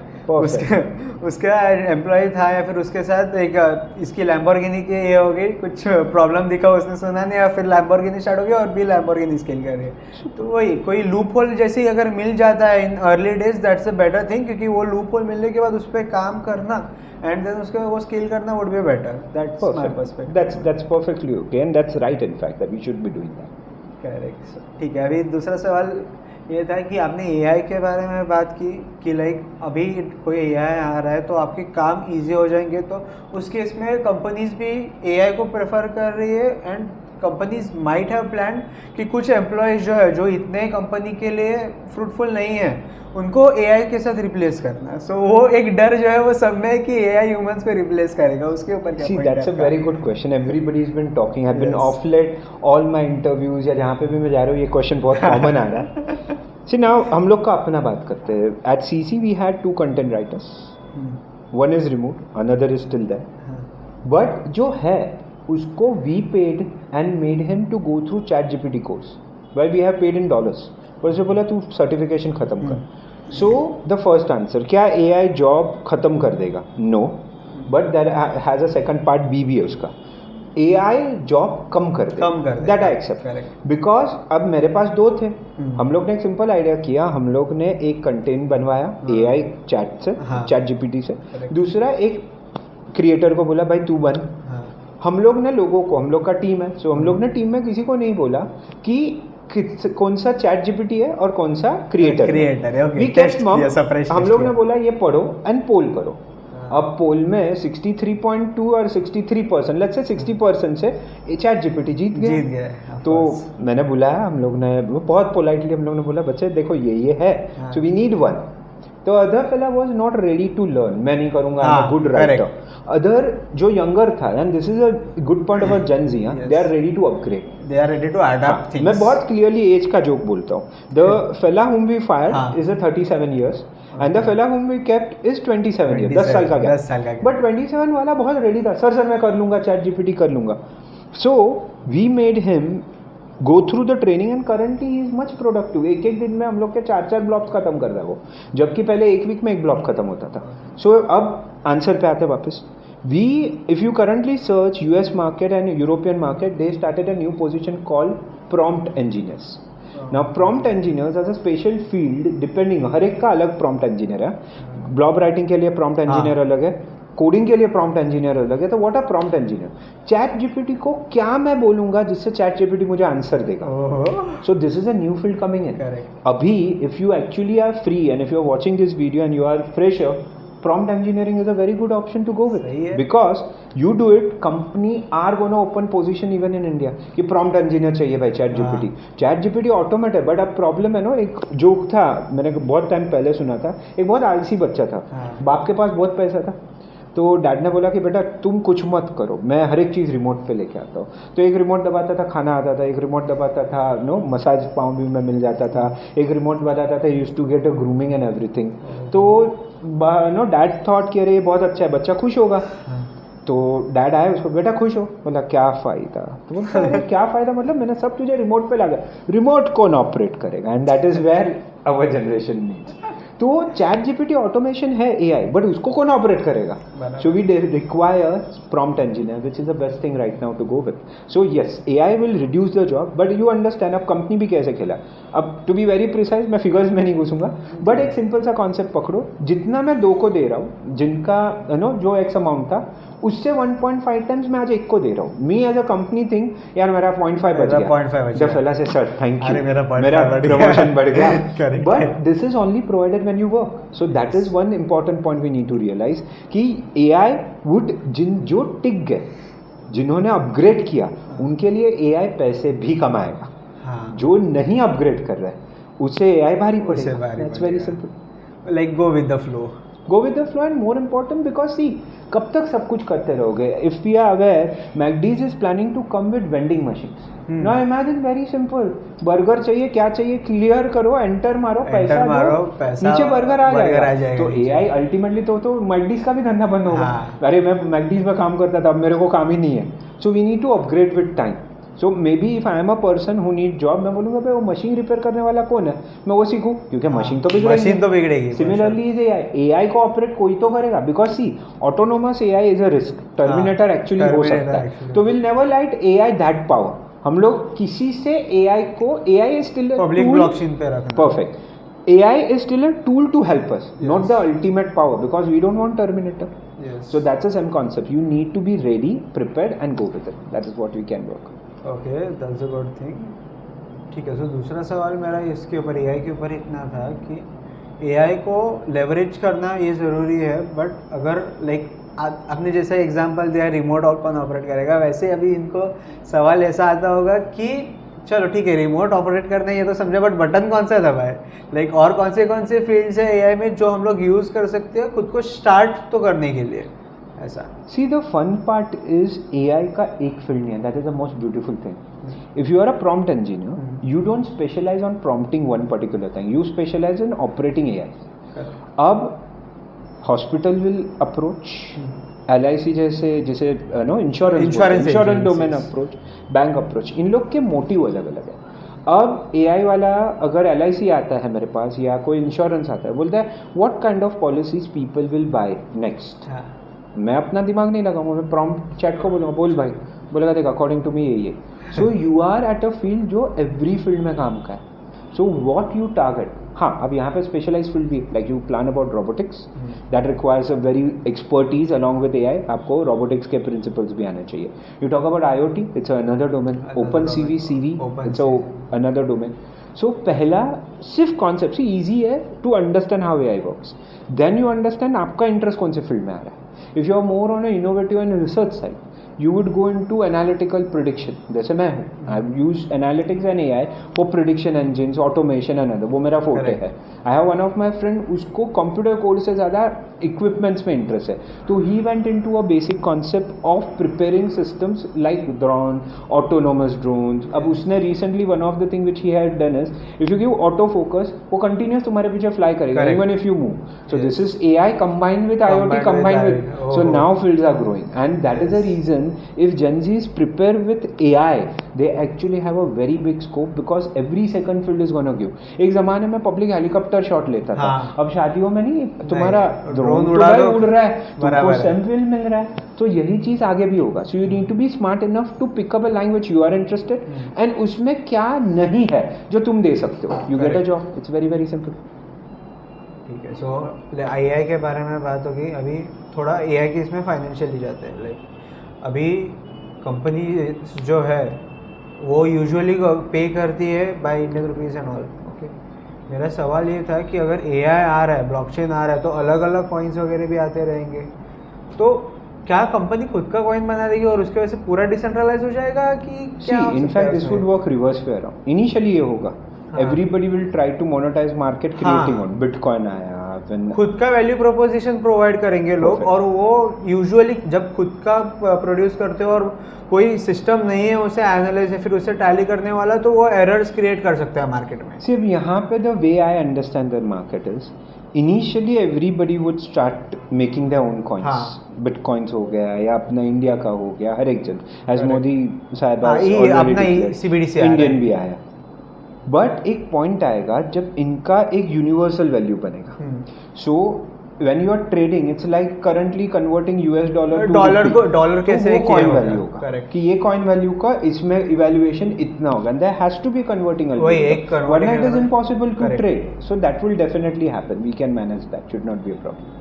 उसका एम्प्लॉय था या फिर उसके साथ एक इसकी लैम्बोर्गिनी की ये हो गई, कुछ प्रॉब्लम दिखा, उसने सुना नहीं, या फिर लैम्बोर्गिनी स्टार्ट हो गई और भी लैम्बोर्गिनी स्केल कर रही है. तो वही कोई लूप होल जैसे अगर मिल जाता है in early days, that's a better thing, क्योंकि वो लूप होल मिलने के बाद उस पर काम करना एंड देन उसके वो स्केल करना would be better. That's my perspective. That's perfectly okay and that's right in fact that we should be doing that. Correct. ठीक है, अभी दूसरा सवाल ये था कि आपने AI के बारे में बात की कि लाइक अभी कोई AI आ रहा है तो आपके काम इजी हो जाएंगे, तो उस केस में कंपनीज भी AI को प्रेफर कर रही है and companies might have plan कि कुछ एम्प्लॉयज़ जो है जो इतने कंपनी के लिए फ्रूटफुल नहीं है उनको AI के साथ रिप्लेस करना है. सो वो एक डर जो है वो सब में है कि AI ह्यूमंस को रिप्लेस करेगा, उसके ऊपर क्या? See, that's a very good question. Everybody's been talking. I've been off late all my interviews या जहाँ पे भी मैं जा रहा हूँ ये क्वेश्चन बहुत कॉमन आ रहा है. See now हम लोग का अपना बात करते हैं. At CC we had 2 content writers. One is removed, another is still there. But जो है उसको we paid and made him to go through ChatGPT course. Why we have paid in dollars. पर उसे बोला तू सर्टिफिकेशन ख़त्म कर. So the first answer, क्या AI जॉब ख़त्म कर देगा? No, but that has a second part B भी है उसका. AI जॉब कम कर दे, दैट आई एक्सेप्ट. बिकॉज अब मेरे पास 2 थे. हम लोग ने एक सिंपल आइडिया किया, हम लोग ने एक कंटेंट बनवाया AI चैट से, ChatGPT से. दूसरा एक क्रिएटर को बोला भाई तू बन. हम लोग ने लोगों को, हम लोग का टीम है, सो हम लोग ने टीम में किसी को नहीं बोला कि कौन सा ChatGPT है और कौन सा क्रिएटर है. हम लोग ने बोला ये पढ़ो एंड पोल करो. अब पोल में 63.2 और 63%, लेट्स से 60% से ChatGPT जीत गया. तो मैंने बुलाया, हम लोग ने बहुत पोलाइटली हम लोग ने बोला बच्चे देखो ये है, सो वी नीड वन. तो other fellow was not ready to learn, मैं नहीं करूंगा, I am good writer. Other जो यंगर था, and this is a good point of Gen Z, they are ready to upgrade, they are ready to adopt things. मैं बहुत clearly as का joke बोलता हूँ. The fellow whom we fired is a 37 years and the fellow whom we kept is 27 years, 10 साल का gap. But 27 वाला बहुत ready था, सर मैं कर लूंगा, ChatGPT कर लूंगा. So we made him go through the training and currently he is much productive. एक एक दिन में हम लोग के 4 ब्लॉक्स खत्म कर रहा है वो, जबकि पहले एक वीक में एक ब्लॉक खत्म होता था. So अब आंसर पे आते वापस. If you currently search US market and European market, they started a new position called prompt engineers. Now prompt engineers as a special field, depending, हर एक का अलग prompt engineer है. ब्लॉग राइटिंग के लिए prompt engineer अलग है, coding के लिए prompt engineer अलग है. तो what are prompt engineer? Chat GPT को क्या मैं बोलूँगा जिससे चैट जीपीटी मुझे आंसर देगा. So this is a new field coming in. Correct. अभी if you actually are free and if you are watching this video and you are fresher, prompt engineering is a very good option to go with. Because you do it, company are going to open position even in India कि prompt engineer चाहिए भाई chat GPT. Chat GPT automate है, but अब problem है ना, एक joke था मैंने बहुत टाइम पहले सुना था. एक बहुत आलसी बच्चा था, बाप के पास बहुत पैसा था, तो डैड ने बोला कि बेटा तुम कुछ मत करो, मैं हर एक चीज़ रिमोट पे लेके आता हूँ. तो एक रिमोट दबाता था खाना आता था, एक रिमोट दबाता था मसाज पाँव भी में मिल जाता था, एक रिमोट दबाता था use to get a grooming and everything. तो डैड थॉट कि अरे ये बहुत अच्छा है, बच्चा खुश होगा. तो डैड आए उसको, बेटा खुश हो? बोला क्या फ़ायदा. तो बोलता क्या फ़ायदा मतलब, मैंने सब तुझे रिमोट पे लगा. रिमोट कौन ऑपरेट करेगा? And that is where our generation needs. तो चैट जीपीटी ऑटोमेशन है एआई, बट उसको कौन ऑपरेट करेगा? So we require prompt engineer which is the best thing right now to go with. So yes, AI will reduce the job, but you understand अब company भी कैसे खेला. अब to be very precise, मैं figures में नहीं घुसूंगा, but एक सिंपल सा कॉन्सेप्ट पकड़ो. जितना मैं 2 को दे रहा हूँ, जिनका जो एक्स अमाउंट था, उससे 1.5 टाइम्स मैं आज 1 को दे रहा हूँ. Me as a company think यार मेरा 0.5 बच गया, fella says sir thank you, मेरा प्रमोशन बढ़ गया. But this is only provided when you work. So that is one important point we need to realise कि एआई वुड जो टिक गए, जिन्होंने अपग्रेड किया, उनके लिए एआई पैसे भी कमाएगा. जो नहीं अपग्रेड कर रहा है उसे एआई भारी पड़ेगा. That's very simple. Like go with the flow. Go with the flow, and more important because see, कब तक सब कुछ करते रहोगे? If we are aware, McD's is planning to come with vending machines. Now imagine very simple, burger चाहिए, क्या चाहिए, clear करो, एंटर मारो, पैसा दो, नीचे बर्गर आ जाएगा. तो AI अल्टीमेटली तो McD's का भी धंधा बंद होगा. अरे मैं McD's में काम करता था, अब मेरे को काम ही नहीं है. So we need to upgrade with time. So may be if I am a person who need job, मैं बोलूँगा भाई वो मशीन रिपेयर करने वाला कौन है, मैं वो सीखूँ, क्योंकि मशीन तो बिगड़ेगी. सिमिलरली इज एआई को ऑपरेट कोई तो करेगा. Because see, autonomous AI is a risk. Terminator actually हो सकता है. तो will never light AI that power. हम लोग किसी से एआई को, AI is still public blockchain पे रखना. Perfect. AI is still a tool to help us, not the ultimate power, because we don't want Terminator. So that's the same concept. You need to be ready, prepared, and go with it. That is what we can work. Okay, that's a good thing. ठीक है. तो दूसरा सवाल मेरा इसके ऊपर, AI के ऊपर इतना था कि एआई को लेवरेज करना ये ज़रूरी है, बट अगर लाइक आपने जैसा एग्जांपल दिया रिमोट और कौन ऑपरेट करेगा, वैसे अभी इनको सवाल ऐसा आता होगा कि चलो ठीक है रिमोट ऑपरेट करना है ये तो समझा, बट बटन कौन सा दबाए? लाइक और कौन से फील्ड्स है एआई में जो हम लोग यूज़ कर सकते हैं खुद को स्टार्ट तो करने के लिए? ऐसा see the fun part is AI का एक फील्ड नहीं है. That is the most beautiful thing. If you are a prompt engineer, you don't specialize on prompting one particular thing, you specialize in operating AI. अब hospital will approach, LIC जैसे insurance domain approach, bank approach, इन लोग के motive अलग अलग है. अब AI वाला अगर LIC आता है मेरे पास या कोई इंश्योरेंस आता है, बोलता है what kind of policies people will buy next. मैं अपना दिमाग नहीं लगाऊंगा, मैं प्रॉम्प्ट चैट को बोलूँगा बोल भाई, बोलेगा देख अकॉर्डिंग टू मी ये. So you are at a field जो एवरी फील्ड में काम का है. So what you target. हाँ, अब यहाँ पे स्पेशलाइज फील्ड भी, like you plan about robotics, that requires a very expertise along with AI. आपको रोबोटिक्स के प्रिंसिपल्स भी आने चाहिए. You talk about IoT, it's another domain. Open CV it's another domain. सो पहला सिर्फ कॉन्सेप्ट ही ईजी है to understand how AI works. Then you understand आपका इंटरेस्ट कौन से फील्ड में आ रहा है. If you are more on an innovative and research side, you would go into analytical prediction. जैसे मैं हूँ, I've used analytics and AI for prediction engines, automation and other. वो मेरा फोटे है. I have one of my friend, उसको computer code से ज़्यादा इक्विपमेंट्स में इंटरेस्ट है. तो he went into a basic concept of preparing systems like drone, autonomous drones. अब उसने recently one of the thing which he had done is, if you give auto focus, वो continuous तुम्हारे पीछे fly करेगा even if you move. So this is AI combined with IoT combined with. So now fields are growing, and that is the reason if Gen Zs prepare with AI, they actually have a very big scope because every second field is gonna give. एक ज़माने में public helicopter shot लेता था, हाँ। अब शादियों में नहीं, तुम्हारा ड्रोन ड्रोन उड़ा तो दो, उड़ रहा है, तुमको बराबर है। सेम फिल्म मिल रहा है, तो यही चीज़ आगे भी होगा. So you need to be smart enough to pick up a line which you are interested and उसमें क्या नहीं है जो तुम दे सकते हो. You get a job. It's very very simple. ठीक है. सो AI के बारे में बात होगी. अभी थोड़ा AI की इसमें फाइनेंशियली जाते हैं. लाइक अभी कंपनी जो है वो यूजुअली पे करती है by Indian rupees and all. Okay, मेरा सवाल ये था कि अगर AI आ रहा है, ब्लॉकचेन आ रहा है, तो अलग अलग कॉइन्स वगैरह भी आते रहेंगे, तो क्या कंपनी खुद का कॉइन बना देगी और उसके वजह से पूरा डिसेंट्रलाइज हो जाएगा कि क्या हो इन सकता है फैक्ट दिस उसमें? Would work reverse way around. Initially ये होगा, हाँ. Everybody will try to monetise market creating हाँ. ऑन. बिटकॉइन आया, when खुद का वैल्यू प्रोपोजिशन प्रोवाइड करेंगे लोग. Perfect. और वो यूजुअली जब खुद का प्रोड्यूस करते हो और कोई सिस्टम नहीं है उसे एनालाइज या फिर उसे टैली करने वाला, तो वो एरर्स क्रिएट कर सकता है मार्केट में. सिर्फ यहाँ पे the way I understand the market is initially everybody would start making their own coins. हाँ. बिटकॉइन्स हो गया या अपना इंडिया का हो गया, हर एक जन एज Correct. मोदी साहब हाँ, ये अपना CBDC आ रहा है. इंडियन भी आया. बट एक पॉइंट आएगा जब इनका एक यूनिवर्सल वैल्यू बनेगा. So when you are trading it's like currently converting US dollar dollar कैसे कॉइन किया वैल्यू होगा. होगा Correct. कि ये कॉइन वैल्यू का इसमें इवैल्यूएशन इतना होगा. There has to be converting वही एक converting वरना it is element. Impossible to Correct. Trade. So that will definitely happen. We can manage that. Should not be a problem.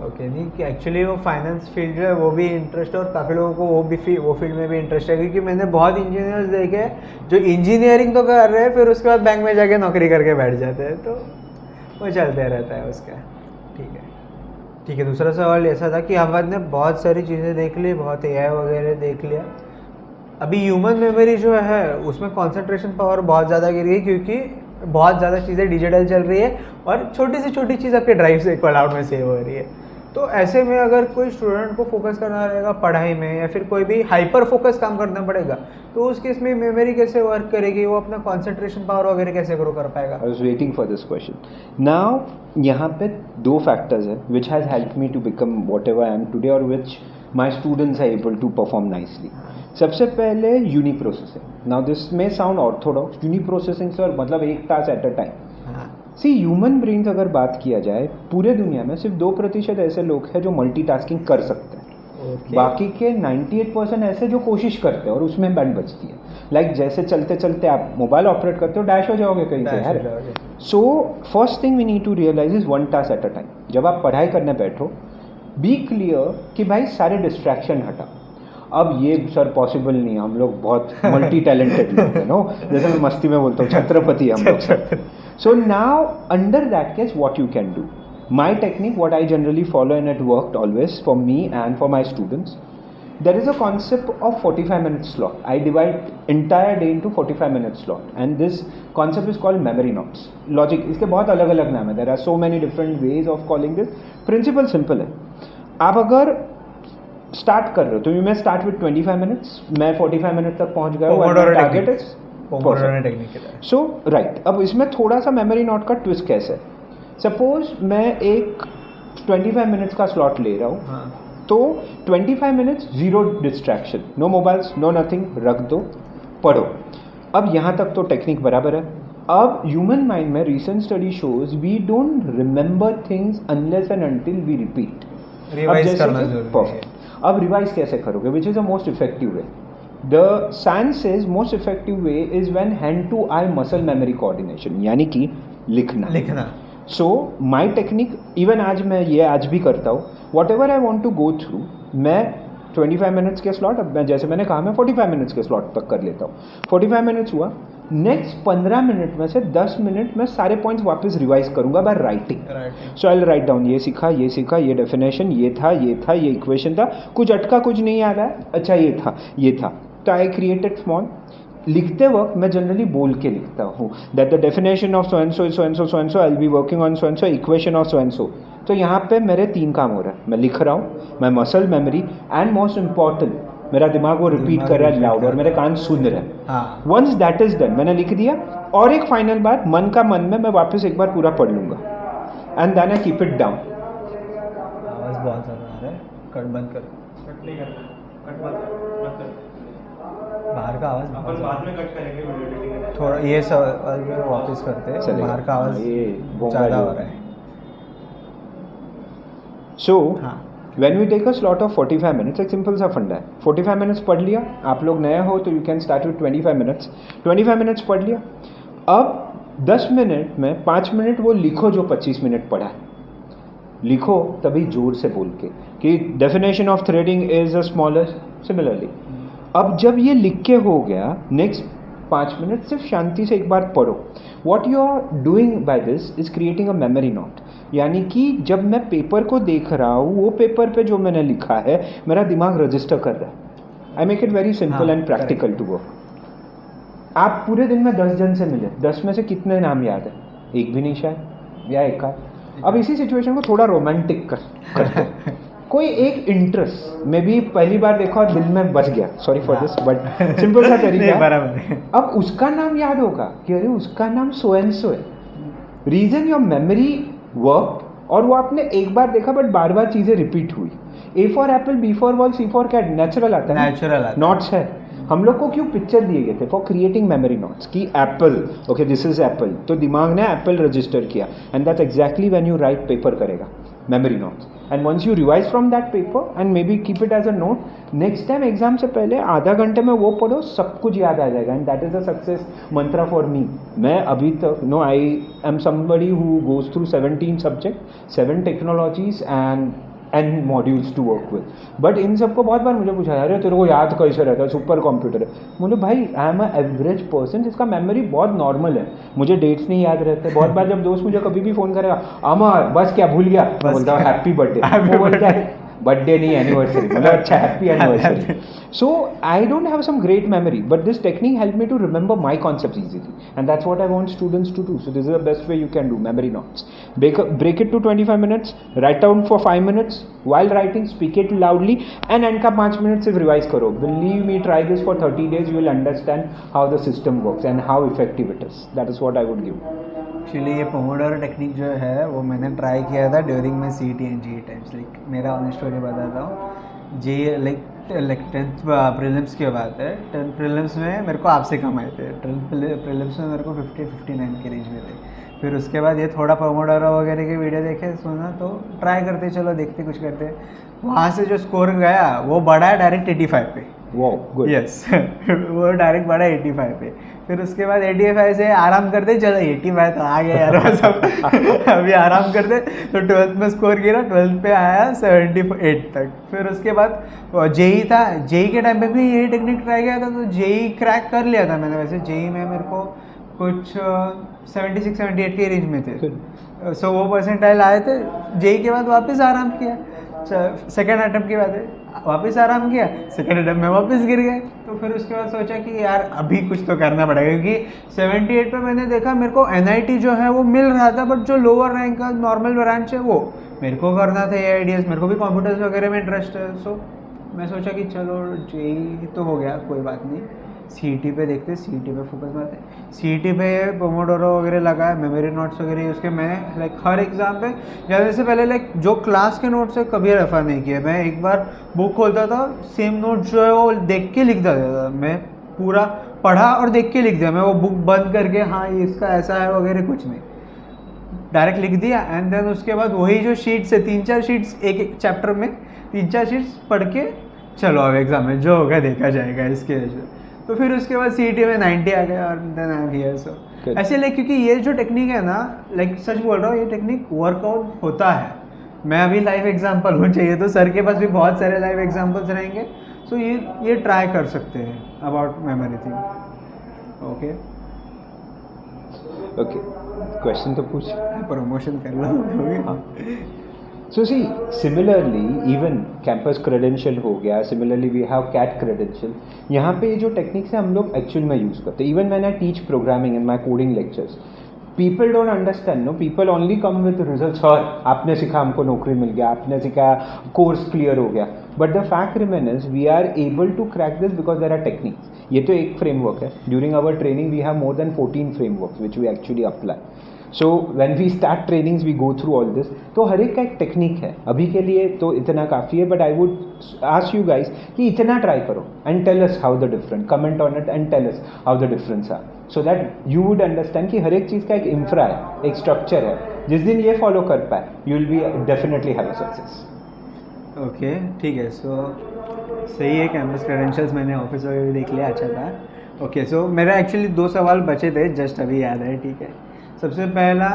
Okay. नहीं कि actually वो फाइनेंस फील्ड जो है वो भी इंटरेस्ट है और काफ़ी लोगों को वो फील्ड में भी इंटरेस्ट है, क्योंकि मैंने बहुत इंजीनियर्स देखे हैं जो इंजीनियरिंग तो कर रहे हैं फिर उसके बाद बैंक में जाके नौकरी करके बैठ जाते हैं, तो वो चलते रहता है उसका. ठीक है. ठीक है. दूसरा सवाल ऐसा था कि हमने बहुत सारी चीज़ें देख ली, बहुत AI वगैरह देख लिया. अभी ह्यूमन मेमोरी जो है उसमें कॉन्सेंट्रेशन पावर बहुत ज़्यादा गिर गई, क्योंकि बहुत ज़्यादा चीज़ें डिजिटल चल रही है और छोटी से छोटी चीज़ आपके ड्राइव से क्लाउड में सेव हो रही है. तो ऐसे में अगर कोई स्टूडेंट को फोकस करना रहेगा पढ़ाई में या फिर कोई भी हाइपर फोकस काम करना पड़ेगा, तो उस केस में मेमोरी कैसे वर्क करेगी, वो अपना कॉन्सेंट्रेशन पावर वगैरह कैसे ग्रो कर पाएगा? I was waiting for this question. Now यहाँ पे दो फैक्टर्स हैं which has helped me to become whatever I am today or which my students are able to perform nicely. सबसे पहले uni processing. Now this may sound orthodox. Uni processing sir मतलब एक task at a time. हाँ. सी human brains अगर बात किया जाए पूरे दुनिया में सिर्फ 2% ऐसे लोग हैं जो मल्टीटास्किंग कर सकते हैं. Okay. बाकी के 98% ऐसे जो कोशिश करते हैं और उसमें बैंड बचती है. लाइक जैसे चलते चलते आप मोबाइल ऑपरेट करते हो, डैश हो जाओगे कहीं से यार. So first thing we need to realise is one task at a time. जब आप पढ़ाई करने बैठो बी क्लियर कि भाई सारे डिस्ट्रैक्शन हटा. अब ये सर पॉसिबल नहीं है, हम लोग बहुत मल्टी टैलेंटेड लोग हैं. नो, जैसे मैं मस्ती में बोलता हूँ छत्रपति हम लोग. So now under that case what you can do, my technique what I generally follow and it worked always for me and for my students, there is a concept of 45-minute slot. I divide entire day into 45-minute slot and this concept is called memory knots. Logic इसके बहुत अलग अलग नाम है. There are so many different ways of calling this. Principle simple है. आप अगर start कर रहे हो तो you may start with 25 minutes. मैं 45 मिनट तक पहुंच गया हूँ. Target is so right. अब इसमें थोड़ा सा मेमोरी नोट का ट्विस्ट कैसे है. सपोज मैं एक 25 मिनट्स का स्लॉट ले रहा हूँ. हाँ. तो 25 minutes zero distraction, no mobiles, no nothing, रख दो, पढ़ो. अब यहाँ तक तो टेक्निक बराबर है. अब ह्यूमन माइंड में recent study shows we don't remember things unless and until we repeat. Revise करना जरूरी है. अब रिवाइज कैसे करोगे, which is the most effective way? The science says most effective way is when hand to eye muscle memory coordination, यानी कि लिखना. So my technique even आज मैं ये आज भी करता हूँ. Whatever I want to go through, मैं 25 मिनट्स के स्लॉट, अब मैं जैसे मैंने कहा मैं 45 मिनट्स के स्लॉट तक कर लेता हूँ. 45 मिनट्स हुआ, नेक्स्ट 15 मिनट में से 10 मिनट में सारे पॉइंट्स वापस रिवाइज करूंगा by writing. So I will write down ये सीखा, ये डेफिनेशन, ये था, ये इक्वेशन था, कुछ अटका, कुछ नहीं आ रहा है, अच्छा ये था. तो आई क्रिएटेड स्मॉल. लिखते वक्त मैं जनरली बोल के लिखता हूँ that the definition of so and so is so and so and so, I will be working on so and so, equation of so and सो. तो यहाँ पे मेरे 3 काम हो रहा है. मैं लिख रहा हूँ, मैं muscle memory, and most important मेरा दिमाग वो रिपीट कर रहा है लाउड और मेरे कान सुन रहे हैं. वंस दैट इज डन, मैंने लिख दिया. और एक फाइनल बात, मन का मन में मैं वापस एक बार पूरा पढ़ लूँगा and then I keep it down. आवाज़ बहुत ज़्यादा आ रहा है. कट बंद कर. कट नहीं कर. कट बंद कर. बाहर का आवाज़ अपन बाद में कट करेंगे वीडियो एडिटिंग में। थोड़ा ये सवाल पे वापस करते हैं, चलेगा। बाहर का आवाज़ ये बोंगा ज़्यादा जो हो रहा है। So, हाँ when we take a slot of 45 minutes, एक सिंपल सा फंडा है। 45 मिनट्स पढ़ लिया, आप लोग नए हो तो you can start with 25 minutes. 25 minutes पढ़ लिया, अब 10 मिनट में 5 मिनट वो लिखो जो 25 मिनट पढ़ा है। लिखो तभी जोर से बोल के कि definition of threading is a smaller similarly. अब जब ये लिख के हो गया, नेक्स्ट 5 मिनट सिर्फ शांति से एक बार पढ़ो। What you are doing by this is creating a memory note, यानी कि जब मैं पेपर को देख रहा हूँ, वो पेपर पे जो मैंने लिखा है मेरा दिमाग रजिस्टर कर रहा है। I make it very simple हाँ, एंड प्रैक्टिकल टू वर्क। आप पूरे दिन में 10 जन से मिले, 10 में से कितने नाम याद है? एक भी नहीं शायद, या एक आध। अब इसी सिचुएशन को थोड़ा रोमांटिक करते हैं। कोई एक इंटरेस्ट मे बी पहली बार देखा और दिल में बस गया, sorry for this, but simple सा तरीका नहीं, है। बराबर है। अब उसका नाम याद होगा कि अरे उसका नाम सो एंड सो है। रीजन योर मेमोरी वर्क, और वो आपने एक बार देखा बट बार बार चीजें रिपीट हुई। A for apple, B for ball, C for cat, natural आता है, Natural आता है। नोट्स है। हम लोग को क्यों पिक्चर दिए गए थे? फॉर क्रिएटिंग मेमोरी नोट्स कि apple, okay this is apple, तो दिमाग ने एप्पल रजिस्टर किया, and that's exactly when you write paper करेगा memory notes. And once you revise from that paper and maybe keep it as a note, next time exam से पहले आधा घंटे में वो पढ़ो, सब कुछ याद आ जाएगा। And that is a success mantra for me. मैं अभी तक no, I am somebody who goes through 17 subject, 7 technologies and modules to work with. But इन सबको बहुत बार मुझे पूछा, अरे तेरे को याद कैसे रहता है, सुपर कंप्यूटर है। बोले भाई I am a average person जिसका मेमोरी बहुत नॉर्मल है, मुझे डेट्स नहीं याद रहते। बहुत बार जब दोस्त मुझे कभी भी फ़ोन करेगा, अमर बस क्या भूल गया, मैं बोलता हूँ हैप्पी बर्थडे। वो बोलता है बर्थडे नहीं एनिवर्सरी, मतलब अच्छा happy anniversary. So I don't have some great memory, but this technique help me to remember my concept easily, and that's what I want students to do. So this is the best way you can do memory notes. Break it to 25 minutes, write down for 5 minutes. While writing, speak it loudly, and end का 5 minutes सिर्फ revise करो. Believe me, try this for 30 days. You will understand how the system works and how effective it is. That is what I would give. Actually ये Pomodoro technique जो है वो मैंने try किया था during my CET and GE times. Like मेरा on story बताता हूँ। जी लाइक 10th प्रीलिम्स की बात है। 10th प्रीलिम्स में मेरे को आपसे कम आए थे। 12th प्रीलिम्स में मेरे को 50-59 के रेंज में थे। फिर उसके बाद ये थोड़ा पोमोडोरो वगैरह के वीडियो देखे, सुना, तो ट्राई करते चलो, देखते कुछ करते। वहाँ से जो स्कोर गया वो बढ़ा है डायरेक्ट 85 पे। Wow, good. यस वो डायरेक्ट बढ़ा 85 पे। फिर उसके बाद 85 से आराम करते चलो 85 तो आ गया यार वो सब अभी आराम करते। तो 12th में स्कोर गिरा, 12th पे आया 78 तक। फिर उसके बाद जेई था, जेई के टाइम पे भी यही टेक्निक ट्राई किया था, तो जेई क्रैक कर लिया था मैंने। वैसे जेई में मेरे को कुछ 76-78 के रेंज में थे। सो वो परसेंटाइल आए थे। जेई के बाद वापस आराम किया, सेकेंड अटेम्प्ट के बाद वापस आराम किया, सेकेंड अटेम्प्ट में वापस गिर गए। तो फिर उसके बाद सोचा कि यार अभी कुछ तो करना पड़ेगा, क्योंकि 78 पे मैंने देखा मेरे को NIT जो है वो मिल रहा था, बट जो लोअर रैंक का नॉर्मल ब्रांच है वो मेरे को करना था। AIDS मेरे को भी कंप्यूटर्स वगैरह में इंटरेस्ट है। सो मैं सोचा कि चलो जेई तो हो गया, कोई बात नहीं, CET पे देखते, CET पे फोकस मारते। CET पे पोमोडोरो वगैरह लगा है, मेमोरी नोट्स वगैरह उसके मैंने लाइक हर एग्ज़ाम पे जाने से पहले लाइक जो क्लास के नोट्स है कभी रेफर नहीं किया। मैं एक बार बुक खोलता था, सेम नोट जो है वो देख के लिख देता था। मैं पूरा पढ़ा और देख के लिख दिया। मैं वो बुक बंद करके हाँ ये इसका ऐसा है वगैरह कुछ नहीं, डायरेक्ट लिख दिया। एंड देन उसके बाद वही जो शीट्स है, 3-4 शीट्स एक चैप्टर में, 3-4 शीट्स पढ़ के चलो अब एग्ज़ाम में जो होगा देखा जाएगा इसके वजह से। तो फिर उसके बाद CET में 90 आ गया और देन आई एम हियर। सो ऐसे लाइक, क्योंकि ये जो टेक्निक है ना, लाइक सच बोल रहा हूँ, ये टेक्निक वर्कआउट होता है। मैं अभी लाइव एग्जांपल हूँ, चाहिए तो सर के पास भी बहुत सारे लाइव एग्जांपल्स रहेंगे। सो ये ट्राई कर सकते हैं about memory thing. Okay question तो पूछ। प्रमोशन कर लो। So see, similarly, even campus credential हो गया, similarly we have CAT credential. यहाँ पे जो techniques है हम लोग actual में use करते हैं. Even when I teach programming in my coding lectures, people don't understand, no? People only come with results. Sir, आपने सीखा, हमको नौकरी मिल गया, आपने सीखा, कोर्स क्लियर हो गया. But the fact remains, we are able to crack this because there are techniques. ये तो एक framework है. During our training, we have more than 14 frameworks which we actually apply. So when we start trainings we go through all this. तो हर एक का एक technique है. अभी के लिए तो इतना काफ़ी है, but I would ask you guys कि इतना ट्राई करो and tell us how the different, comment on it and tell us how the difference are, so that you would understand कि हर एक चीज़ का एक इंफ्रा है, एक स्ट्रक्चर है. जिस दिन ये फॉलो कर पाए you will be definitely have a success. Okay ठीक है. सो सही है. कैंपस क्रेडेंशियल्स मैंने ऑफिस वगैरह भी देख लिया, अच्छा था. ओके सो मेरा एक्चुअली 2 सवाल बचे थे, जस्ट अभी याद है. ठीक है. सबसे पहला,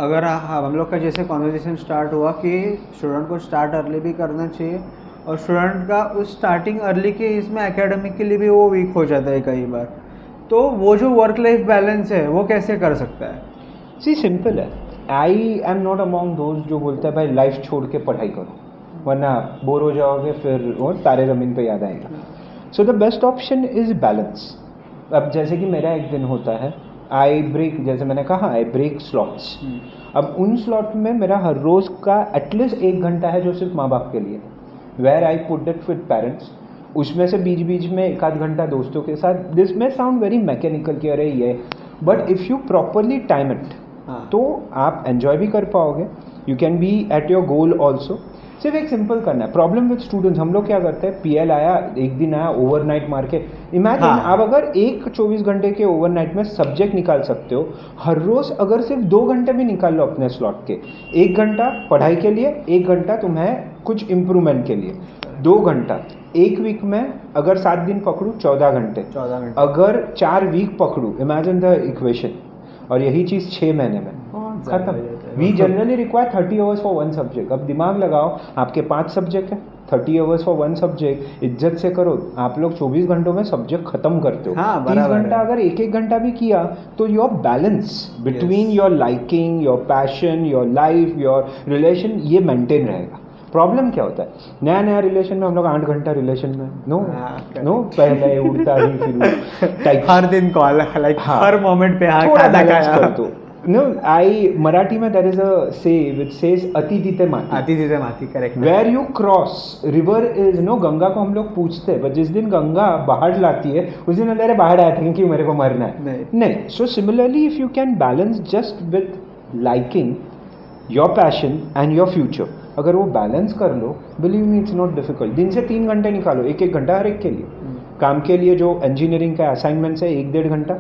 अगर हम लोग का जैसे कॉन्वर्जेसन स्टार्ट हुआ कि स्टूडेंट को स्टार्ट अर्ली भी करना चाहिए, और स्टूडेंट का उस स्टार्टिंग अर्ली के इसमें एकेडमिक के लिए भी वो वीक हो जाता है कई बार, तो वो जो वर्क लाइफ बैलेंस है वो कैसे कर सकता है? सी सिंपल है. आई एम नॉट अमॉन्ग दोस्त जो बोलते हैं भाई लाइफ छोड़ के पढ़ाई करो वरना बोर हो जाओगे, फिर वो तारे ज़मीन पे याद आएगा. So the best option is balance. अब जैसे कि मेरा एक दिन होता है, आई ब्रेक, जैसे मैंने कहा आई ब्रेक स्लॉट्स. अब उन स्लॉट में मेरा हर रोज़ का एटलीस्ट 1 घंटा है जो सिर्फ माँ बाप के लिए, where I put it with parents. उसमें से बीच बीच में 1 आध घंटा दोस्तों के साथ. दिस में साउंड वेरी मैकेनिकल कि अरे ये, but if you properly time it तो आप एन्जॉय भी कर पाओगे. You can be at your goal also. सिर्फ एक सिंपल करना है. प्रॉब्लम विद स्टूडेंट्स, हम लोग क्या करते हैं, पीएल आया, एक दिन आया, ओवरनाइट मार के. इमेजिन आप अगर एक 24 घंटे के ओवरनाइट में सब्जेक्ट निकाल सकते हो, हर रोज अगर सिर्फ 2 घंटे भी निकाल लो अपने स्लॉट के, 1 घंटा पढ़ाई के लिए, 1 घंटा तुम्हें कुछ इम्प्रूवमेंट के लिए, 2 घंटा एक वीक में. अगर 7 दिन पकड़ूँ 14 घंटे, अगर 4 वीक पकड़ूँ, इमेजिन द इक्वेशन. और यही चीज़ 6 महीने में खत्म. We generally require 30 hours for 1 subject. अब दिमाग लगाओ, आपके 5 सब्जेक्ट है, 30 आवर्स फॉर 1 सब्जेक्ट. इज्जत से करो, आप लोग 24 घंटों में सब्जेक्ट खत्म करते हो. 30 घंटा अगर 1-1 घंटा भी किया तो your balance between your liking, your passion, your life, your relation, ये मेंटेन रहेगा. प्रॉब्लम क्या होता है, नया नया रिलेशन में हम लोग 8 घंटा रिलेशन में, नो पहले उठता ही फिर हर दिन कॉल, लाइक हर मोमेंट पे थोड़ा बैलेंस कर दो. No, मराठी में there is a say which says अति तिथे माती. अति तिथे माती, correct. Where you cross river is, Ganga को हम लोग पूछते हैं, but जिस दिन गंगा बाहर लाती है उस दिन अंदर बाहर आते हैं कि मेरे को मरना है. नहीं. So similarly, if you can balance just with liking, your passion and your future, अगर वो बैलेंस कर लो, believe me it's not difficult. दिन से 3 घंटे निकालो, 1-1 घंटा हर एक के लिए. काम के लिए जो इंजीनियरिंग का असाइनमेंट्स है 1-1.5 घंटा,